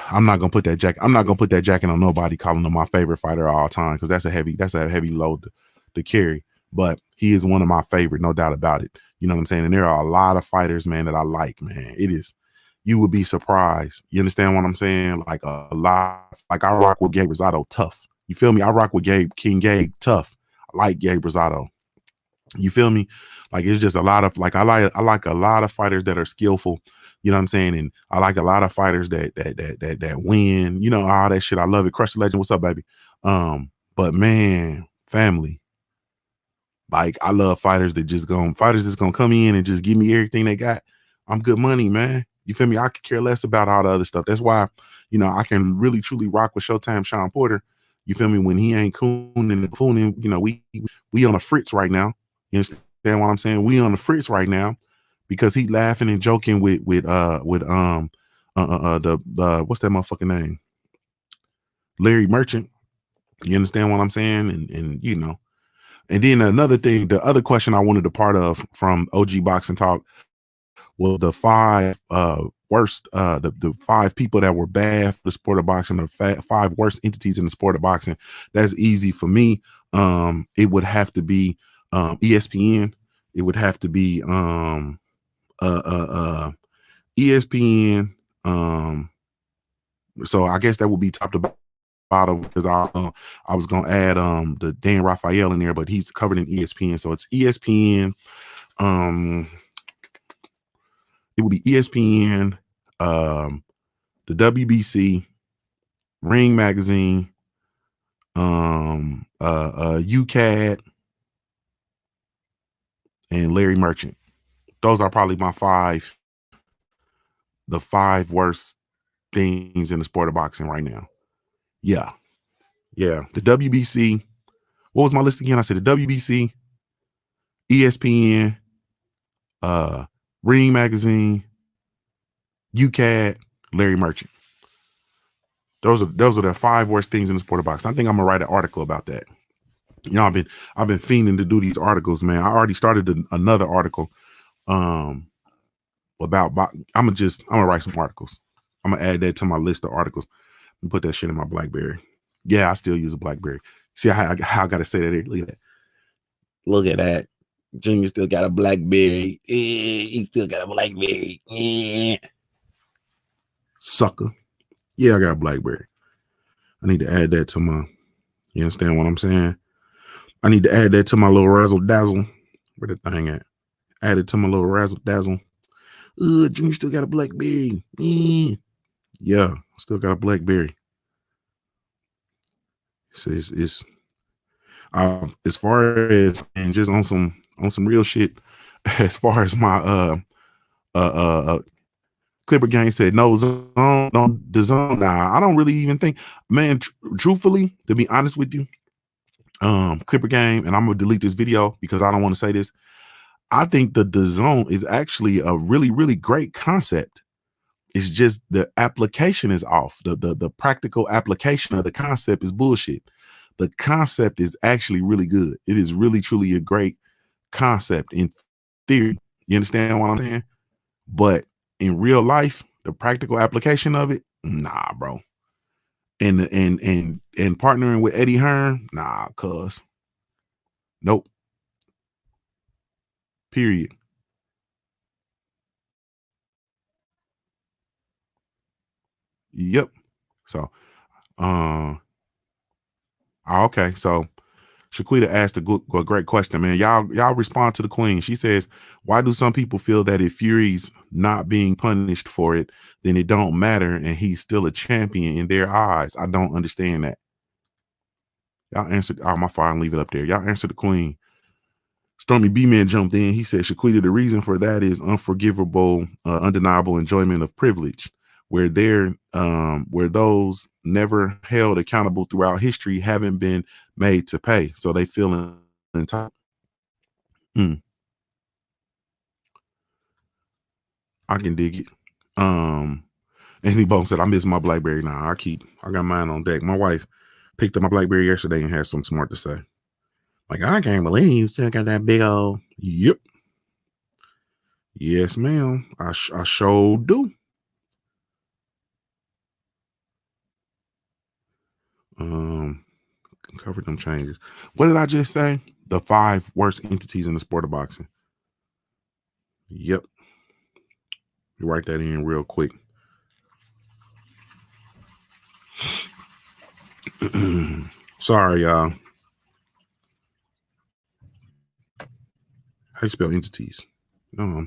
I'm not gonna put that jacket on nobody, calling him my favorite fighter of all time, because that's a heavy load to carry. But he is one of my favorite, no doubt about it. You know what I'm saying? And there are a lot of fighters, man, that I like, man. It is. You would be surprised. You understand what I'm saying? Like a lot. Like I rock with Gabe Rosado, tough. You feel me? I rock with King Gabe, tough. I like Gabe Rosado. You feel me? Like it's just a lot of I like a lot of fighters that are skillful. You know what I'm saying? And I like a lot of fighters that win. You know, all that shit. I love it. Crush the Legend. What's up, baby? But man, family. Like I love fighters that's gonna come in and just give me everything they got. I'm good money, man. You feel me? I could care less about all the other stuff. That's why, I can really truly rock with Showtime Sean Porter. You feel me? When he ain't cooning and fooning, we on a fritz right now. You understand what I'm saying? We on the fritz right now because he laughing and joking with the what's that motherfucking name? Larry Merchant. You understand what I'm saying? And and then another thing, the other question I wanted a part of from OG Boxing Talk was the 5 worst, the 5 people that were bad for the sport of boxing, the 5 worst entities in the sport of boxing. That's easy for me. It would have to be ESPN. It would have to be ESPN. So I guess that would be top to bottom, because I was gonna add the Dan Raphael in there, but he's covered in ESPN. So it's ESPN. It would be ESPN, the WBC, Ring Magazine, UCAD, and Larry Merchant. Those are probably the 5 worst things in the sport of boxing right now. Yeah. The WBC. What was my list again? I said the WBC, ESPN, Ring Magazine, UCAD, Larry Merchant. Those are the 5 worst things in the sport of boxing. I think I'm gonna write an article about that. I've been fiending to do these articles, man. I already started another article about I'm gonna write some articles. I'm gonna add that to my list of articles and put that shit in my BlackBerry. Yeah, I still use a BlackBerry. See how I gotta say that. Look at that. Look at that. Junior still got a BlackBerry. He still got a BlackBerry. Sucker. Yeah, I got a BlackBerry. I need to add that to my. You understand what I'm saying? I need to add that to my little razzle dazzle. Where the thing at? Add it to my little razzle dazzle. Junior still got a BlackBerry. Yeah, still got a BlackBerry. So it's as far as, and just on some real shit, as far as my Clipper Gang said no zone, no the zone. Nah, I don't really even think, man. Truthfully, to be honest with you, Clipper game, and I'm gonna delete this video because I don't want to say this. I think the zone is actually a really, really great concept. It's just the application is off. The practical application of the concept is bullshit. The concept is actually really good. It is really truly a great concept in theory. You understand what I'm saying? But in real life, the practical application of it, nah, bro. And partnering with Eddie Hearn, nah, cuz nope. Period. Yep. So, okay. So Shaquita asked a great question, man. Y'all respond to the queen. She says, "Why do some people feel that if Fury's not being punished for it, then it don't matter, and he's still a champion in their eyes? I don't understand that." Y'all answered. Oh, my fire and leave it up there. Y'all answered the queen. Stormy B-Man jumped in. He said, Shaquita, the reason for that is unforgivable, undeniable enjoyment of privilege, where those never held accountable throughout history haven't been made to pay. So they feel entitled. I can dig it. Anthony Bone said, I miss my BlackBerry now. I got mine on deck. My wife picked up my BlackBerry yesterday and had something smart to say. Like, I can't believe you still got that big old. Yep. Yes, ma'am. I sure do. Cover them changes. What did I just say? The 5 worst entities in the sport of boxing. Yep. You write that in real quick. Sorry, y'all. How you spell entities? Yeah.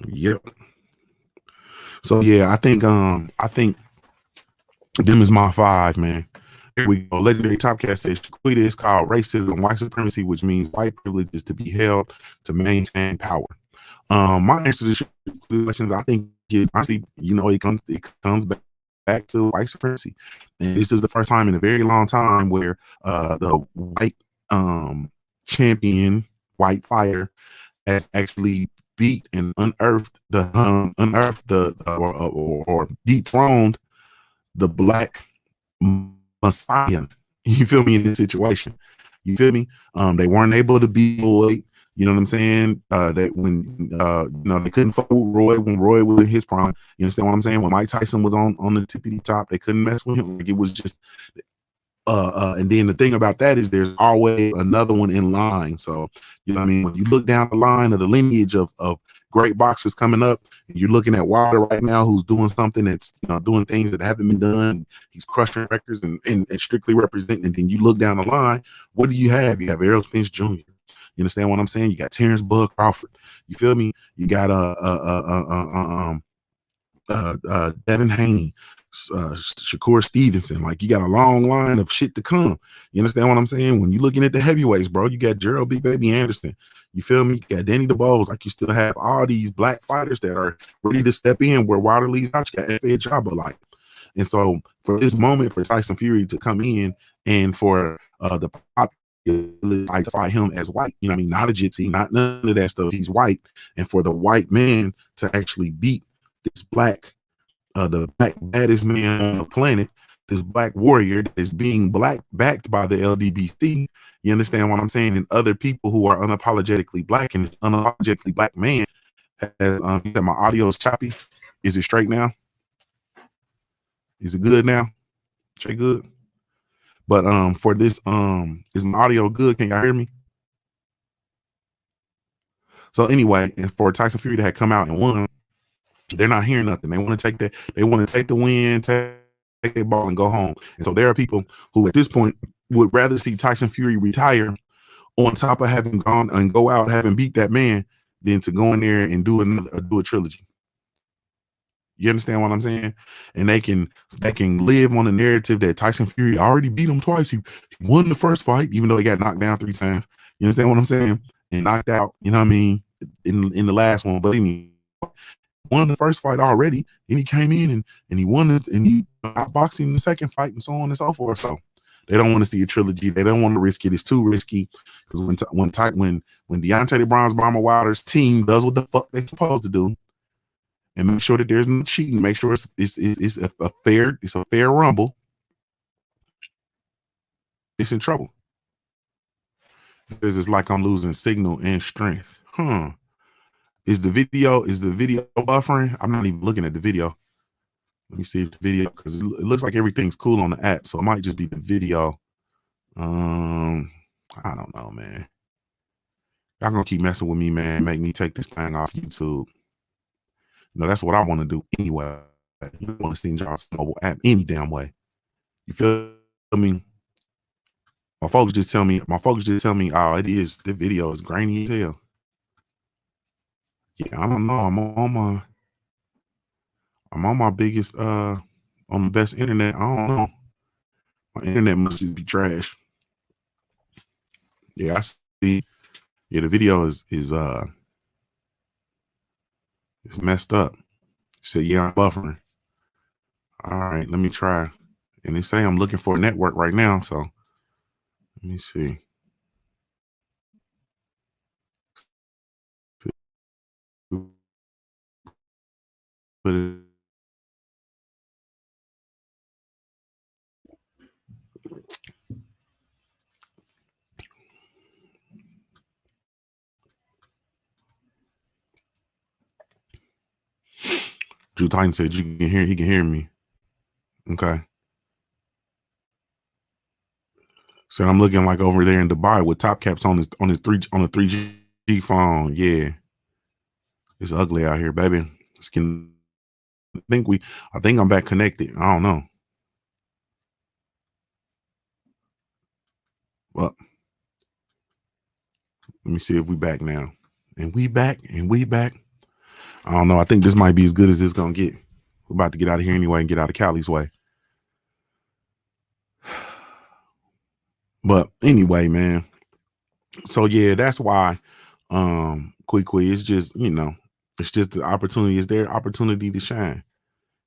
Yep. So yeah, I think them is my 5, man. Here we go. Legendary Topcat says Shaquita is called racism, white supremacy, which means white privilege is to be held to maintain power. My answer to the questions, I think, is honestly, it comes back to white supremacy, and this is the first time in a very long time where the white champion, white fighter, has actually beat and unearthed or dethroned the black messiah. You feel me in this situation? You feel me? They weren't able to beat Lloyd. You know what I'm saying? That when they couldn't fuck with Roy when Roy was in his prime. You understand what I'm saying? When Mike Tyson was on the tippity top, they couldn't mess with him. Like, it was just and then the thing about that is there's always another one in line. So, you know what I mean? When you look down the line of the lineage of great boxers coming up, and you're looking at Wilder right now, who's doing something that's, doing things that haven't been done. He's crushing records and strictly representing. And then you look down the line, what do you have? You have Errol Spence Jr. You understand what I'm saying? You got Terrence Bud Crawford. You feel me? You got Devin Haney, Shakur Stevenson. Like, you got a long line of shit to come. You understand what I'm saying? When you're looking at the heavyweights, bro, you got Gerald Big Baby Anderson. You feel me? You got Danny DeBose. Like, you still have all these black fighters that are ready to step in where Wilder leaves out. You got F.A. Jabba, like. And so for this moment, for Tyson Fury to come in and for the pop identify him as white, you know what I mean? Not a gypsy, not none of that stuff. He's white. And for the white man to actually beat this black, the black baddest man on the planet, this black warrior that is being backed by the LDBC. You understand what I'm saying? And other people who are unapologetically black, and this unapologetically black man has, my audio is choppy. Is it straight now? Is it good now? Straight good. But for this, is my audio good? Can y'all hear me? So anyway, and for Tyson Fury to have come out and won, they're not hearing nothing. They want to take that. They want to take the win, take their ball, and go home. And so there are people who, at this point, would rather see Tyson Fury retire on top of having gone and go out having beat that man than to go in there and do a trilogy. You understand what I'm saying? And they can live on the narrative that Tyson Fury already beat him twice. He won the first fight, even though he got knocked down 3 times. You understand what I'm saying? And knocked out, you know what I mean, in the last one. But anyway, won the first fight already, and he came in and he won it, and he outboxing the second fight, and so on and so forth. So they don't want to see a trilogy. They don't want to risk it. It's too risky because when Deontay the Bronze Bomber Wilder's team does what the fuck they're supposed to do, and make sure that there's no cheating, make sure it's a fair rumble, it's in trouble. Because it's like I'm losing signal and strength. Is the video buffering? I'm not even looking at the video. Let me see if the video, because it looks like everything's cool on the app, so it might just be the video. I don't know, man. Y'all gonna keep messing with me, man. Make me take this thing off YouTube. No, that's what I want to do anyway. You don't want to see y'all's mobile app any damn way. You feel me? My folks just tell me, oh, it is, the video is grainy as hell. Yeah, I don't know. I'm on my biggest on the best internet. I don't know. My internet must just be trash. Yeah, I see. Yeah, the video is it's messed up. So yeah, I'm buffering. All right, let me try. And they say I'm looking for a network right now, so let me see. Put it. Drew Titan said he can hear me. Okay. So I'm looking like over there in Dubai with top caps on the 3G phone. Yeah. It's ugly out here, baby. I think I'm back connected. I don't know. Well, let me see if we back now. And we back. I don't know. I think this might be as good as it's gonna get. We're about to get out of here anyway and get out of Cali's way. But anyway, man. So yeah, that's why quick it's just, it's just the opportunity. It's their opportunity to shine.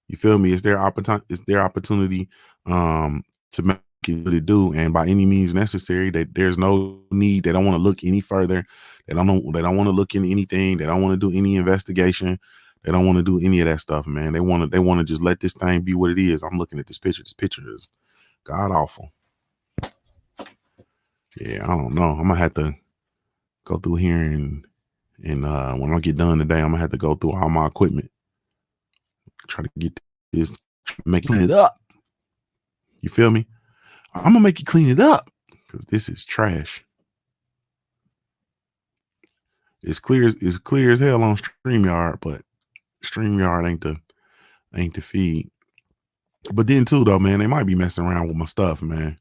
You feel me? It's their opportunity to make it what it do, and by any means necessary. That there's no need. They don't want to look any further. They don't want to look into anything. They don't want to do any investigation. They don't want to do any of that stuff, man. They want to just let this thing be what it is. I'm looking at this picture. This picture is god awful. Yeah, I don't know. I'm gonna have to go through here and when I get done today, I'm gonna have to go through all my equipment. Try to get this, clean it up. You feel me? I'm gonna make you clean it up because this is trash. It's clear as hell on StreamYard, but StreamYard ain't the feed. But then too though, man, they might be messing around with my stuff, man.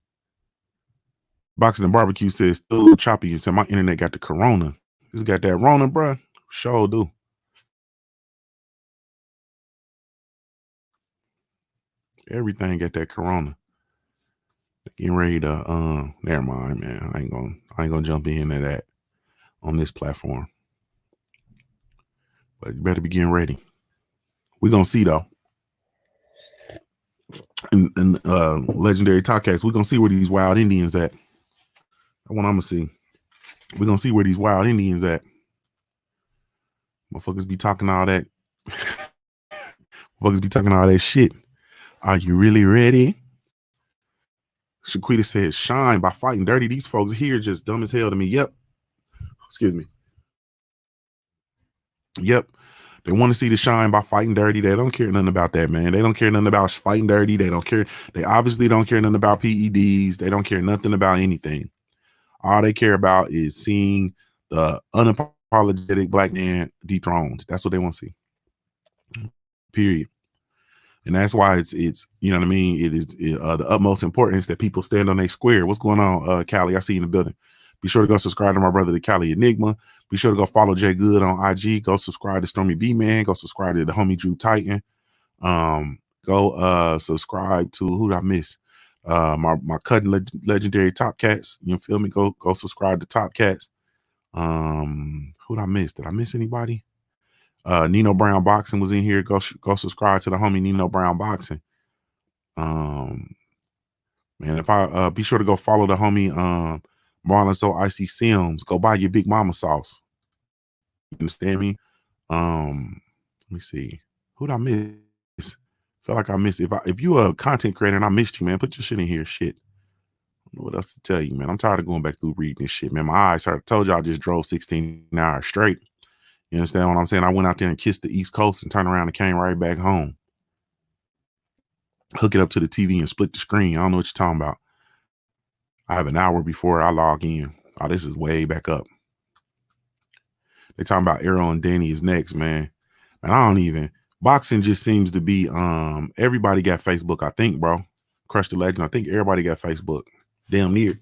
Boxing and Barbecue says still a little choppy. It said my internet got the corona. This got that Rona, bro. Sure do. Everything got that corona. Getting ready to never mind, man. I ain't gonna jump into that on this platform. But you better be getting ready. We're gonna see though. And legendary Talkcast, we're gonna see where these wild Indians at. That's what I'm gonna see. We're gonna see where these wild Indians at. Motherfuckers be talking all that. Motherfuckers be talking all that shit. Are you really ready? Shaquita says, shine by fighting dirty. These folks here just dumb as hell to me. Yep. Excuse me. Yep. They want to see the shine by fighting dirty. They don't care nothing about that, man. They don't care nothing about fighting dirty. They don't care. They obviously don't care nothing about PEDs. They don't care nothing about anything. All they care about is seeing the unapologetic black man dethroned. That's what they want to see. Period. And that's why it's you know what I mean? It is the utmost importance that people stand on their square. What's going on, Cali? I see you in the building. Be sure to go subscribe to my brother, the Cali Enigma. Be sure to go follow Jay Good on IG. Go subscribe to Stormy B Man. Go subscribe to the homie Drew Titan. Go subscribe to who did I miss? My cousin legendary Top Cats. You feel me? Go subscribe to Top Cats. Who did I miss? Did I miss anybody? Nino Brown Boxing was in here. Go subscribe to the homie Nino Brown Boxing. Man, if I be sure to go follow the homie Marlon So Icy Sims. Go buy your Big Mama sauce. You understand me? Let me see. Who'd I miss? Feel like I missed. If you a content creator and I missed you, man, put your shit in here. Shit. I don't know what else to tell you, man. I'm tired of going back through reading this shit, man. My eyes hurt. I told you I just drove 16 hours straight. You understand what I'm saying? I went out there and kissed the East Coast and turned around and came right back home. Hook it up to the TV and split the screen. I don't know what you're talking about. I have an hour before I log in. Oh, this is way back up. They talking about Errol and Danny is next, man. And I don't even. Boxing just seems to be everybody got Facebook, I think, bro. Crush the Legend. I think everybody got Facebook. Damn near.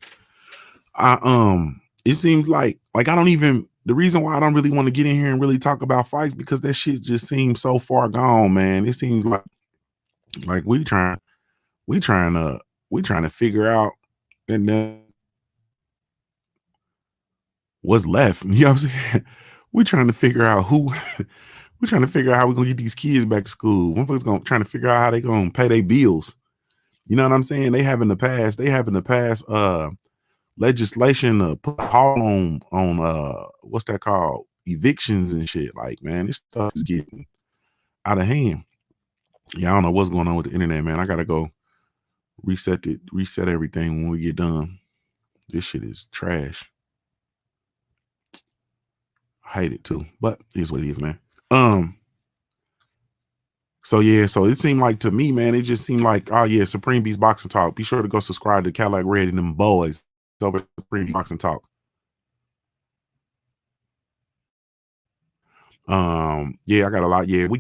It seems like I don't even. The reason why I don't really want to get in here and really talk about fights because that shit just seems so far gone, man. It seems like we trying to figure out and then what's left. You know what I'm saying? We're trying to figure out we're trying to figure out how we're gonna get these kids back to school. One folks trying to figure out how they gonna pay their bills. You know what I'm saying? They have in the past legislation to put a halt on what's that called? Evictions and shit. Like, man, this stuff is getting out of hand. Yeah, I don't know what's going on with the internet, man. I gotta go reset everything when we get done. This shit is trash. I hate it too, but it is what it is, man. So yeah, so it seemed like to me, man, it just seemed like, oh yeah, Supreme Beast Boxing Talk. Be sure to go subscribe to Cadillac Red and them boys over at Supreme Beast Boxing Talk. Yeah, I got a lot. Yeah, we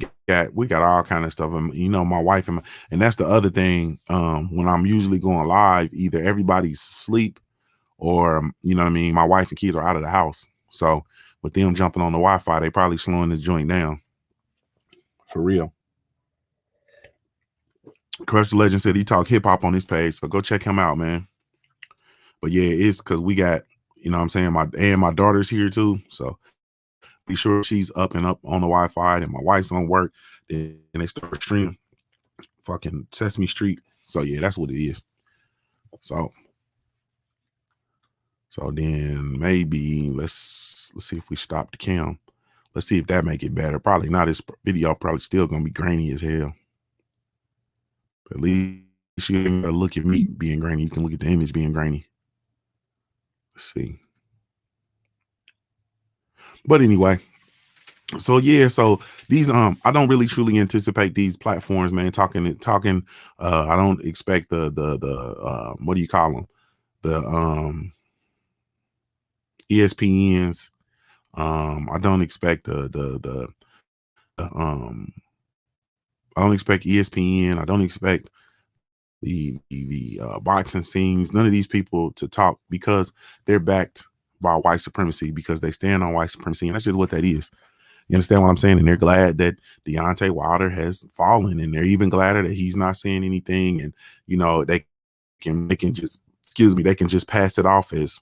got all kind of stuff. You know, my wife and that's the other thing. When I'm usually going live, either everybody's asleep or you know what I mean, my wife and kids are out of the house. So with them jumping on the Wi-Fi, they probably slowing the joint down. For real. Crush the Legend said he talk hip hop on his page, so go check him out, man. But yeah, it's because we got, you know what I'm saying, my daughter's here too. So be sure she's up and up on the Wi-Fi, and my wife's on work. Then they start streaming fucking Sesame Street. So yeah, that's what it is. So then maybe let's see if we stop the cam. Let's see if that make it better. Probably not. This video probably still gonna be grainy as hell. But at least you ain't gotta look at me being grainy. You can look at the image being grainy. Let's see. But anyway, so yeah, so these I don't really truly anticipate these platforms, man. Talking. I don't expect the what do you call them? The ESPNs. I don't expect I don't expect ESPN. I don't expect the boxing scenes. None of these people to talk because they're backed by white supremacy because they stand on white supremacy, and that's just what that is. You understand what I'm saying? And they're glad that Deontay Wilder has fallen, and they're even gladder that he's not saying anything. And you know they can just they can just pass it off as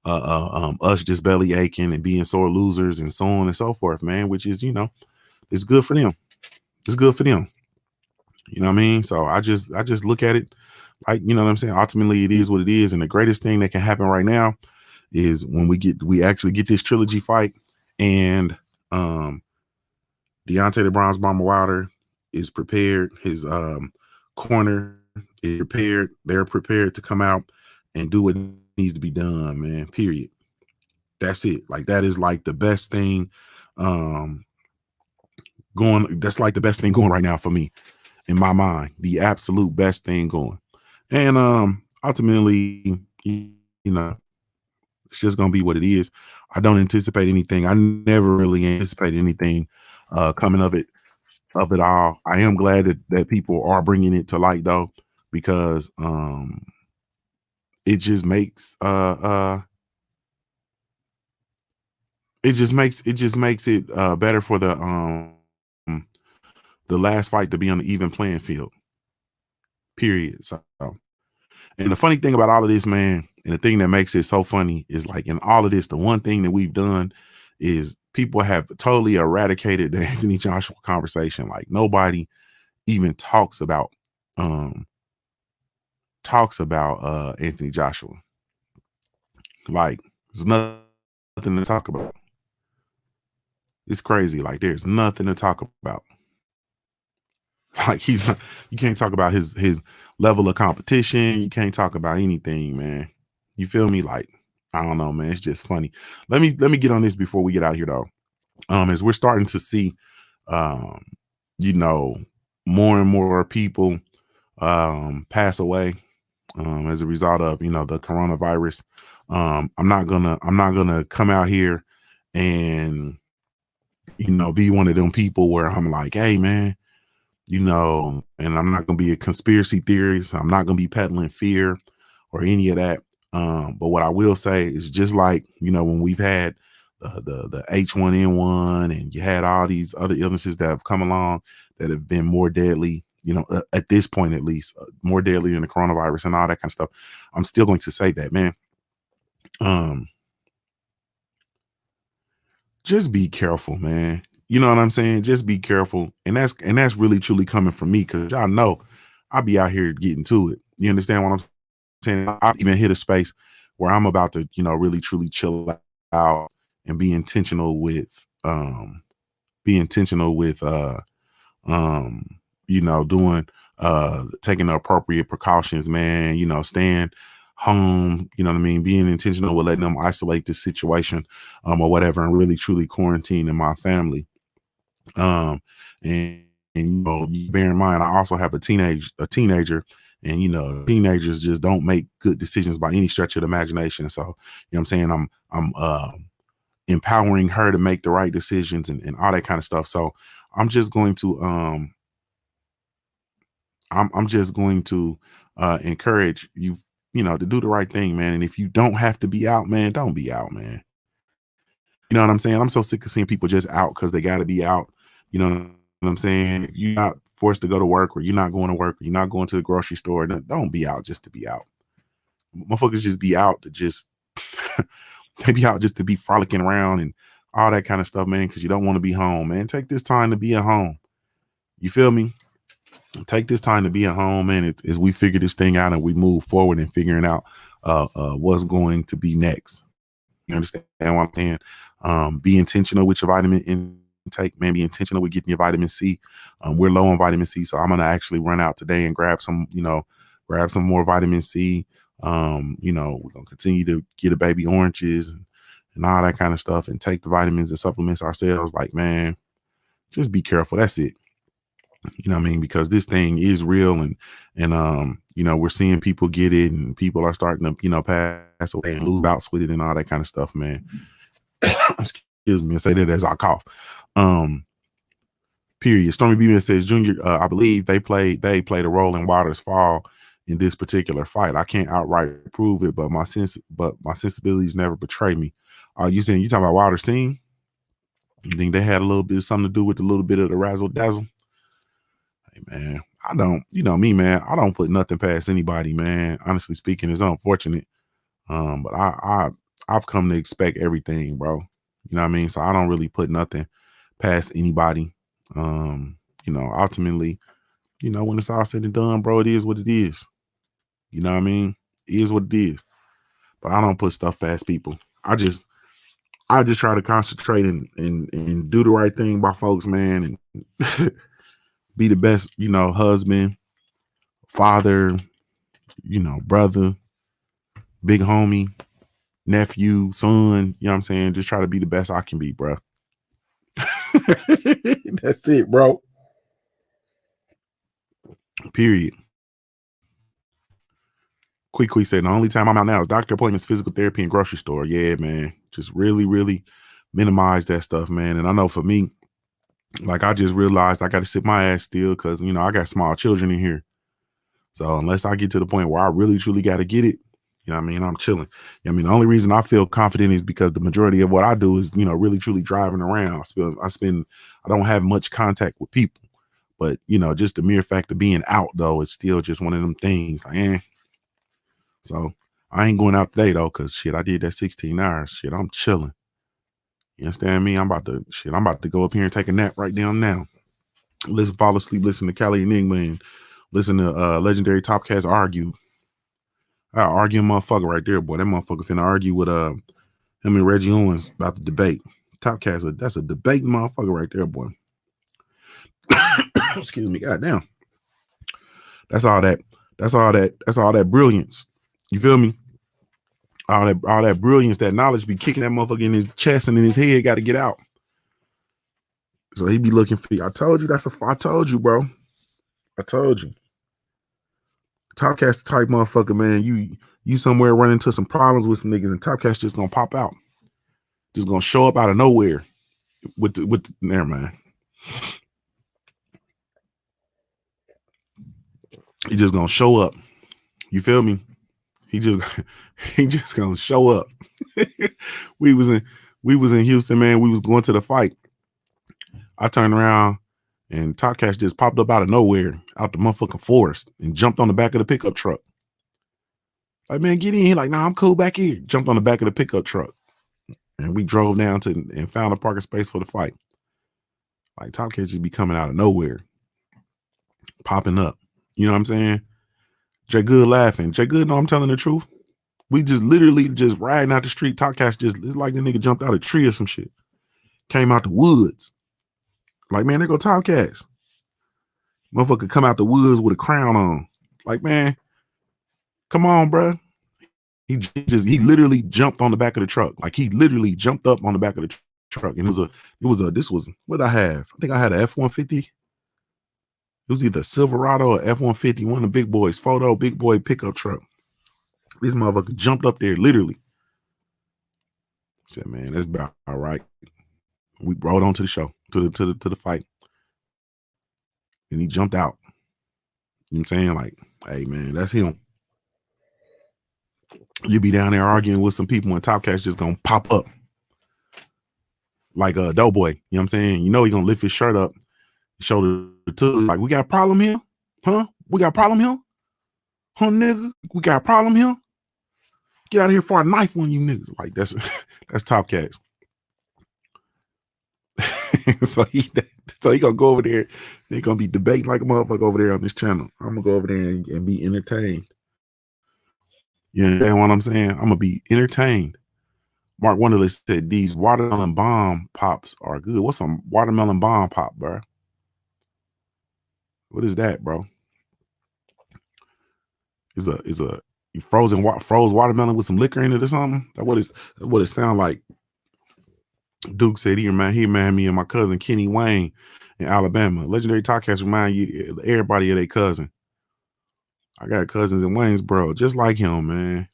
us just belly aching and being sore losers and so on and so forth, man. Which is, you know, it's good for them. It's good for them. You know what I mean? So I just look at it like, you know what I'm saying? Ultimately, it is what it is. And the greatest thing that can happen right now is when we actually get this trilogy fight and Deontay the Bronze Bomber Wilder is prepared. His corner is prepared. They're prepared to come out and do what needs to be done, man. Period. That's it. Like that is like the best thing going. That's like the best thing going right now for me. In my mind, the absolute best thing going. And ultimately, you know, it's just gonna be what it is. I don't anticipate anything. I never really anticipate anything coming of it all. I am glad that people are bringing it to light though, because it just makes it better for the last fight to be on the even playing field. Period. So, and the funny thing about all of this, man, and the thing that makes it so funny is like in all of this, the one thing that we've done is people have totally eradicated the Anthony Joshua conversation. Like nobody even um talks about Anthony Joshua. Like there's nothing to talk about. It's crazy. Like there's nothing to talk about. Like he's not, you can't talk about his level of competition. You can't talk about anything, man. You feel me? Like I don't know, man. It's just funny. Let me get on this before we get out of here though. As we're starting to see, um, you know, more and more people pass away as a result of the coronavirus. I'm not gonna come out here and be one of them people where I'm like, hey man, and I'm not gonna be a conspiracy theorist. I'm not gonna be peddling fear or any of that. But what I will say is just like, when we've had the H1N1 and you had all these other illnesses that have come along that have been more deadly, at this point, at least more deadly than the coronavirus and all that kind of stuff. I'm still going to say that, man. Um, just be careful, man. You know what I'm saying? Just be careful. And that's really truly coming from me because y'all know I'll be out here getting to it. You understand what I'm saying? I even hit a space where I'm about to, really truly chill out and be intentional with doing taking the appropriate precautions, man, staying home, you know what I mean, being intentional with letting them isolate this situation or whatever, and really truly quarantining my family. Um and you bear in mind I also have a teenager, and teenagers just don't make good decisions by any stretch of the imagination. So, what I'm saying, I'm empowering her to make the right decisions and all that kind of stuff. So I'm just going to I'm just going to encourage you, to do the right thing, man. And if you don't have to be out, man, don't be out, man. You know what I'm saying? I'm so sick of seeing people just out because they got to be out. You know what I'm saying? If you're not forced to go to work, or you're not going to work, or you're not going to the grocery store, don't be out just to be out. Motherfuckers just be out to just they be out just to be frolicking around and all that kind of stuff, man, because you don't want to be home, man. Take this time to be at home. You feel me? Take this time to be at home, man, as we figure this thing out and we move forward and figuring out what's going to be next. You understand what I'm saying? Be intentional with your vitamin intake, man. Be intentional with getting your vitamin C. We're low on vitamin C, so I'm gonna actually run out today and grab some more vitamin C. We're gonna continue to get a baby oranges and all that kind of stuff, and take the vitamins and supplements ourselves. Like, man, just be careful. That's it. You know what I mean? Because this thing is real, and we're seeing people get it, and people are starting to, pass away and lose bouts with it and all that kind of stuff, man. Excuse me, I say that as I cough. Um, Period. Stormy B says, Junior, I believe they played a role in Wilder's fall in this particular fight. I can't outright prove it, but my sensibilities never betray me. You talking about Wilder's team? You think they had a little bit of something to do with a little bit of the razzle dazzle? Hey man, I don't, me, man, I don't put nothing past anybody, man. Honestly speaking, it's unfortunate. But I've come to expect everything, bro. You know what I mean? So I don't really put nothing past anybody. Ultimately, when it's all said and done, bro, it is what it is. You know what I mean? It is what it is. But I don't put stuff past people. I just try to concentrate and do the right thing by folks, man, and be the best, husband, father, brother, big homie, nephew, son. You know what I'm saying? Just try to be the best I can be, bro. That's it, bro. Period. Quick said, the only time I'm out now is doctor appointments, physical therapy, and grocery store. Yeah, man. Just really, really minimize that stuff, man. And I know for me, like, I just realized I got to sit my ass still because, I got small children in here. So unless I get to the point where I really, truly got to get it, you know what I mean? I'm chilling. The only reason I feel confident is because the majority of what I do is, really, truly driving around. I don't have much contact with people. But, just the mere fact of being out, though, is still just one of them things. Like, So I ain't going out today, though, because, shit, I did that 16 hours. Shit, I'm chilling. You understand me? I'm about to go up here and take a nap right down now. Fall asleep, listen to Cali Enigma and listen to legendary Topcast argue. Arguing motherfucker right there, boy. That motherfucker finna argue with him and Reggie Owens about the debate. Topcast, that's a debate motherfucker right there, boy. Excuse me, goddamn. That's all that brilliance. You feel me? All that brilliance, that knowledge be kicking that motherfucker in his chest and in his head, got to get out. So he be looking for you. I told you, I told you, bro. I told you. Topcast type motherfucker, man. You somewhere running into some problems with some niggas, and Topcast just gonna pop out. Just gonna show up out of nowhere with the never mind. He just gonna show up. You feel me? He just gonna show up. we was in Houston, man. We was going to the fight. I turned around and Topcast just popped up out of nowhere, out the motherfucking forest, and jumped on the back of the pickup truck. Like, man, get in. He like, nah, I'm cool back here. Jumped on the back of the pickup truck. And we drove down and found a parking space for the fight. Like, Topcast just be coming out of nowhere, popping up. You know what I'm saying? Jay Good laughing. Jay Good, no, I'm telling the truth. We just literally just riding out the street. Topcast just, it's like the nigga jumped out a tree or some shit. Came out the woods. Like, man, there go Topcast. Motherfucker come out the woods with a crown on. Like, man, come on, bro. He literally jumped on the back of the truck. Like, he literally jumped up on the back of the truck. And this was what I have. I think I had an F-150. It was either Silverado or F-150, one of the big boys, big boy pickup truck. This motherfucker jumped up there, literally. I said, man, that's about all right. We rode on to the show, to the fight. And he jumped out. You know what I'm saying? Like, hey, man, that's him. You be down there arguing with some people and Topcast just gonna pop up. Like a doughboy. You know what I'm saying? You know he gonna lift his shirt up, shoulder to like, we got a problem here? Huh? We got a problem here? Huh, nigga? We got a problem here? Get out of here for a knife on you niggas. Like, that's Topcast. so he gonna go over there. They gonna be debating like a motherfucker over there on this channel. I'm gonna go over there and be entertained. You understand what I'm saying? I'm gonna be entertained. Mark Wonderlist said these watermelon bomb pops are good. What's some watermelon bomb pop, bro? What is that, bro? Is a froze watermelon with some liquor in it or something? That's what it sounds like. Duke said he remind me of my cousin Kenny Wayne in Alabama. Legendary Topcast remind you everybody of their cousin. I got cousins in Waynesboro just like him, man.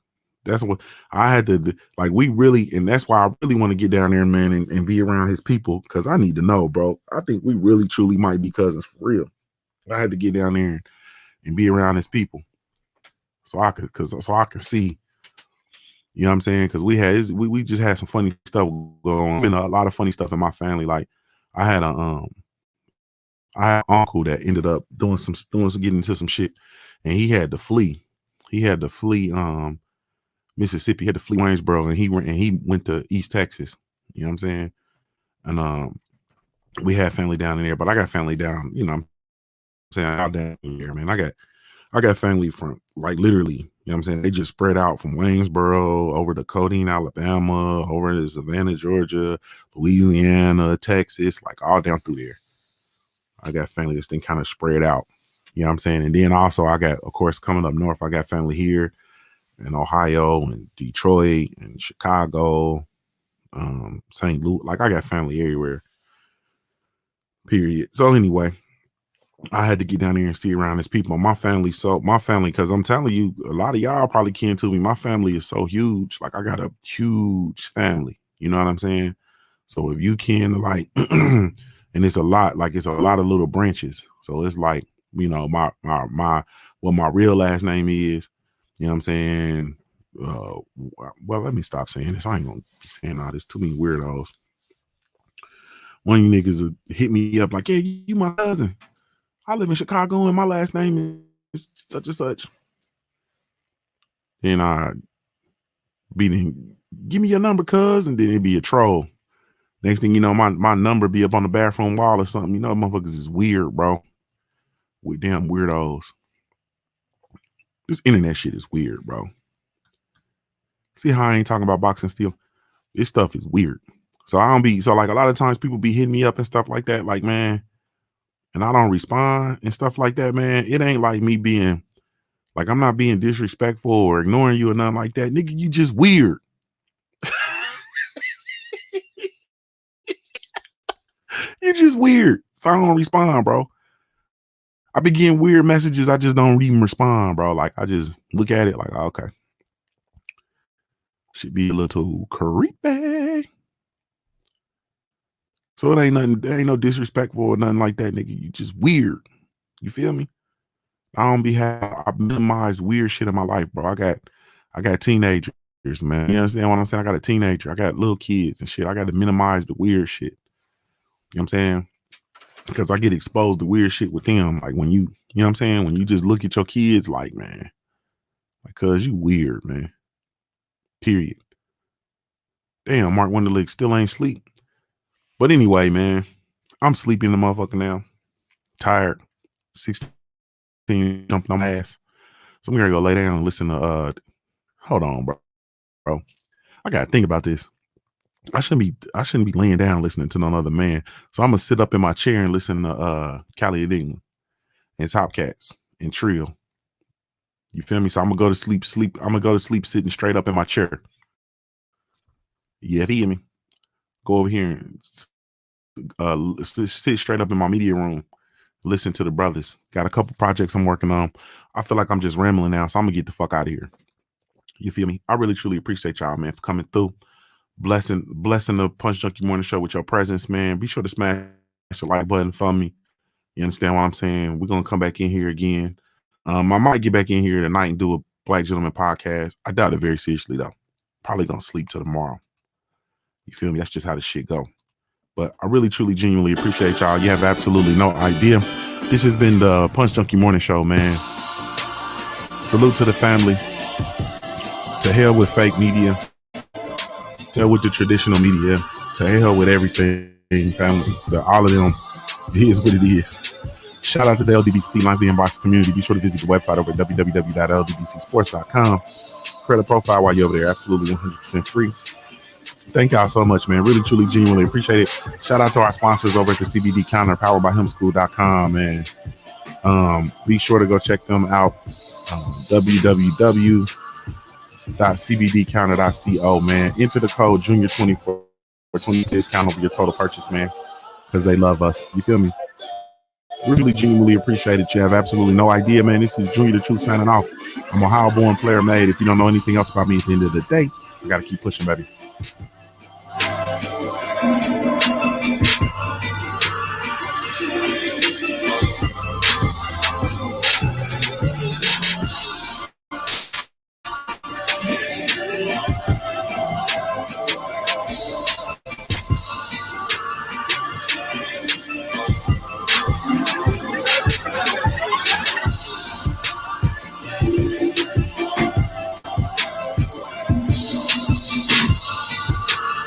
That's what I had to like. We really, and that's why I really want to get down there, man, and be around his people, because I need to know, bro. I think we really truly might be cousins for real. I had to get down there and be around his people, so I could see. You know what I'm saying? Because we just had some funny stuff going on. Been a lot of funny stuff in my family. Like I had an uncle that ended up getting into some shit, and he had to flee. He had to flee Mississippi. He had to flee Waynesboro, and he went to East Texas. You know what I'm saying? And we had family down in there, but I got family down. You know what I'm saying? Out down there, man. I got family from, like, literally, you know what I'm saying? They just spread out from Waynesboro over to Codine, Alabama, over to Savannah, Georgia, Louisiana, Texas, like all down through there. I got family that's been kind of spread out. You know what I'm saying? And then also I got, of course, coming up north, I got family here in Ohio and Detroit and Chicago, St. Louis. Like, I got family everywhere, period. So anyway, I had to get down there and see around his people. My family, because I'm telling you, a lot of y'all probably kin to me. My family is so huge. Like, I got a huge family. You know what I'm saying? So if you can, like, and it's a lot of little branches. So it's like, you know, what my real last name is, you know what I'm saying? Well, let me stop saying this. I ain't gonna be saying all this. Too many weirdos. One of you niggas will hit me up like, yeah, you my cousin. I live in Chicago and my last name is such and such. And give me your number, cuz, and then it'd be a troll. Next thing you know, my number be up on the bathroom wall or something. You know, motherfuckers is weird, bro. We damn weirdos. This internet shit is weird, bro. See how I ain't talking about boxing still? This stuff is weird. So I don't be, so like a lot of times people be hitting me up and stuff like that, like, man, and I don't respond and stuff like that, man. It ain't like me being, like, I'm not being disrespectful or ignoring you or nothing like that. Nigga, you just weird. You just weird. So I don't respond, bro. I be getting weird messages. I just don't even respond, bro. Like, I just look at it like, oh, okay. Should be a little creepy. So it ain't nothing, there ain't no disrespectful or nothing like that, nigga. You just weird. You feel me? I minimize weird shit in my life, bro. I got teenagers, man. You understand what I'm saying? I got a teenager. I got little kids and shit. I got to minimize the weird shit. You know what I'm saying? Because I get exposed to weird shit with them. Like when you know what I'm saying? When you just look at your kids like, man, like, cuz you weird, man. Period. Damn, Mark Wonderlick still ain't sleep. But anyway, man, I'm sleeping the motherfucker now. Tired. 16 jumping on my ass. So I'm gonna go lay down and listen to hold on, bro. I gotta think about this. I shouldn't be laying down listening to no other man. So I'm gonna sit up in my chair and listen to Cali Enigma and Top Cats and Trill. You feel me? So I'm gonna go to sleep. I'm gonna go to sleep sitting straight up in my chair. Yeah, feel me? Go over here and sit straight up in my media room. Listen to the brothers. Got a couple projects I'm working on. I feel like I'm just rambling now, so I'm gonna get the fuck out of here. You feel me? I really truly appreciate y'all, man, for coming through. Blessing the Punch Junkie Morning Show with your presence, man. Be sure to smash the like button for me. You understand what I'm saying? We're gonna come back in here again. I might get back in here tonight and do a Black Gentleman podcast. I doubt it very seriously though. Probably gonna sleep till tomorrow. You feel me? That's just how the shit go. But I really, truly, genuinely appreciate y'all. You have absolutely no idea. This has been the Punch Junkie Morning Show, man. Salute to the family. To hell with fake media. To hell with the traditional media. To hell with everything, family. All of them. It is what it is. Shout out to the LDBC Life Being Box community. Be sure to visit the website over at www.ldbcsports.com. Create a profile while you're over there. Absolutely 100% free. Thank y'all so much, man. Really, truly, genuinely appreciate it. Shout out to our sponsors over at the CBD Counter, powered by hemschool.com, man. Be sure to go check them out. www.cbdcounter.co, man. Enter the code Junior24 for 20 discount over your total purchase, man, because they love us. You feel me? Really, genuinely appreciate it. You have absolutely no idea, man. This is Junior the Truth signing off. I'm a Ohio-born player made. If you don't know anything else about me at the end of the day, I got to keep pushing, baby.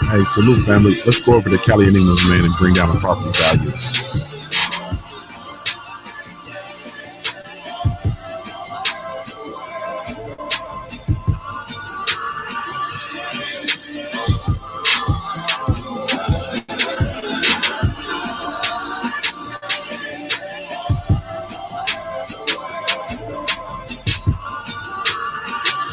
Hey, salute, family. Let's go over to Cali Enigmas, man, and bring down the property value.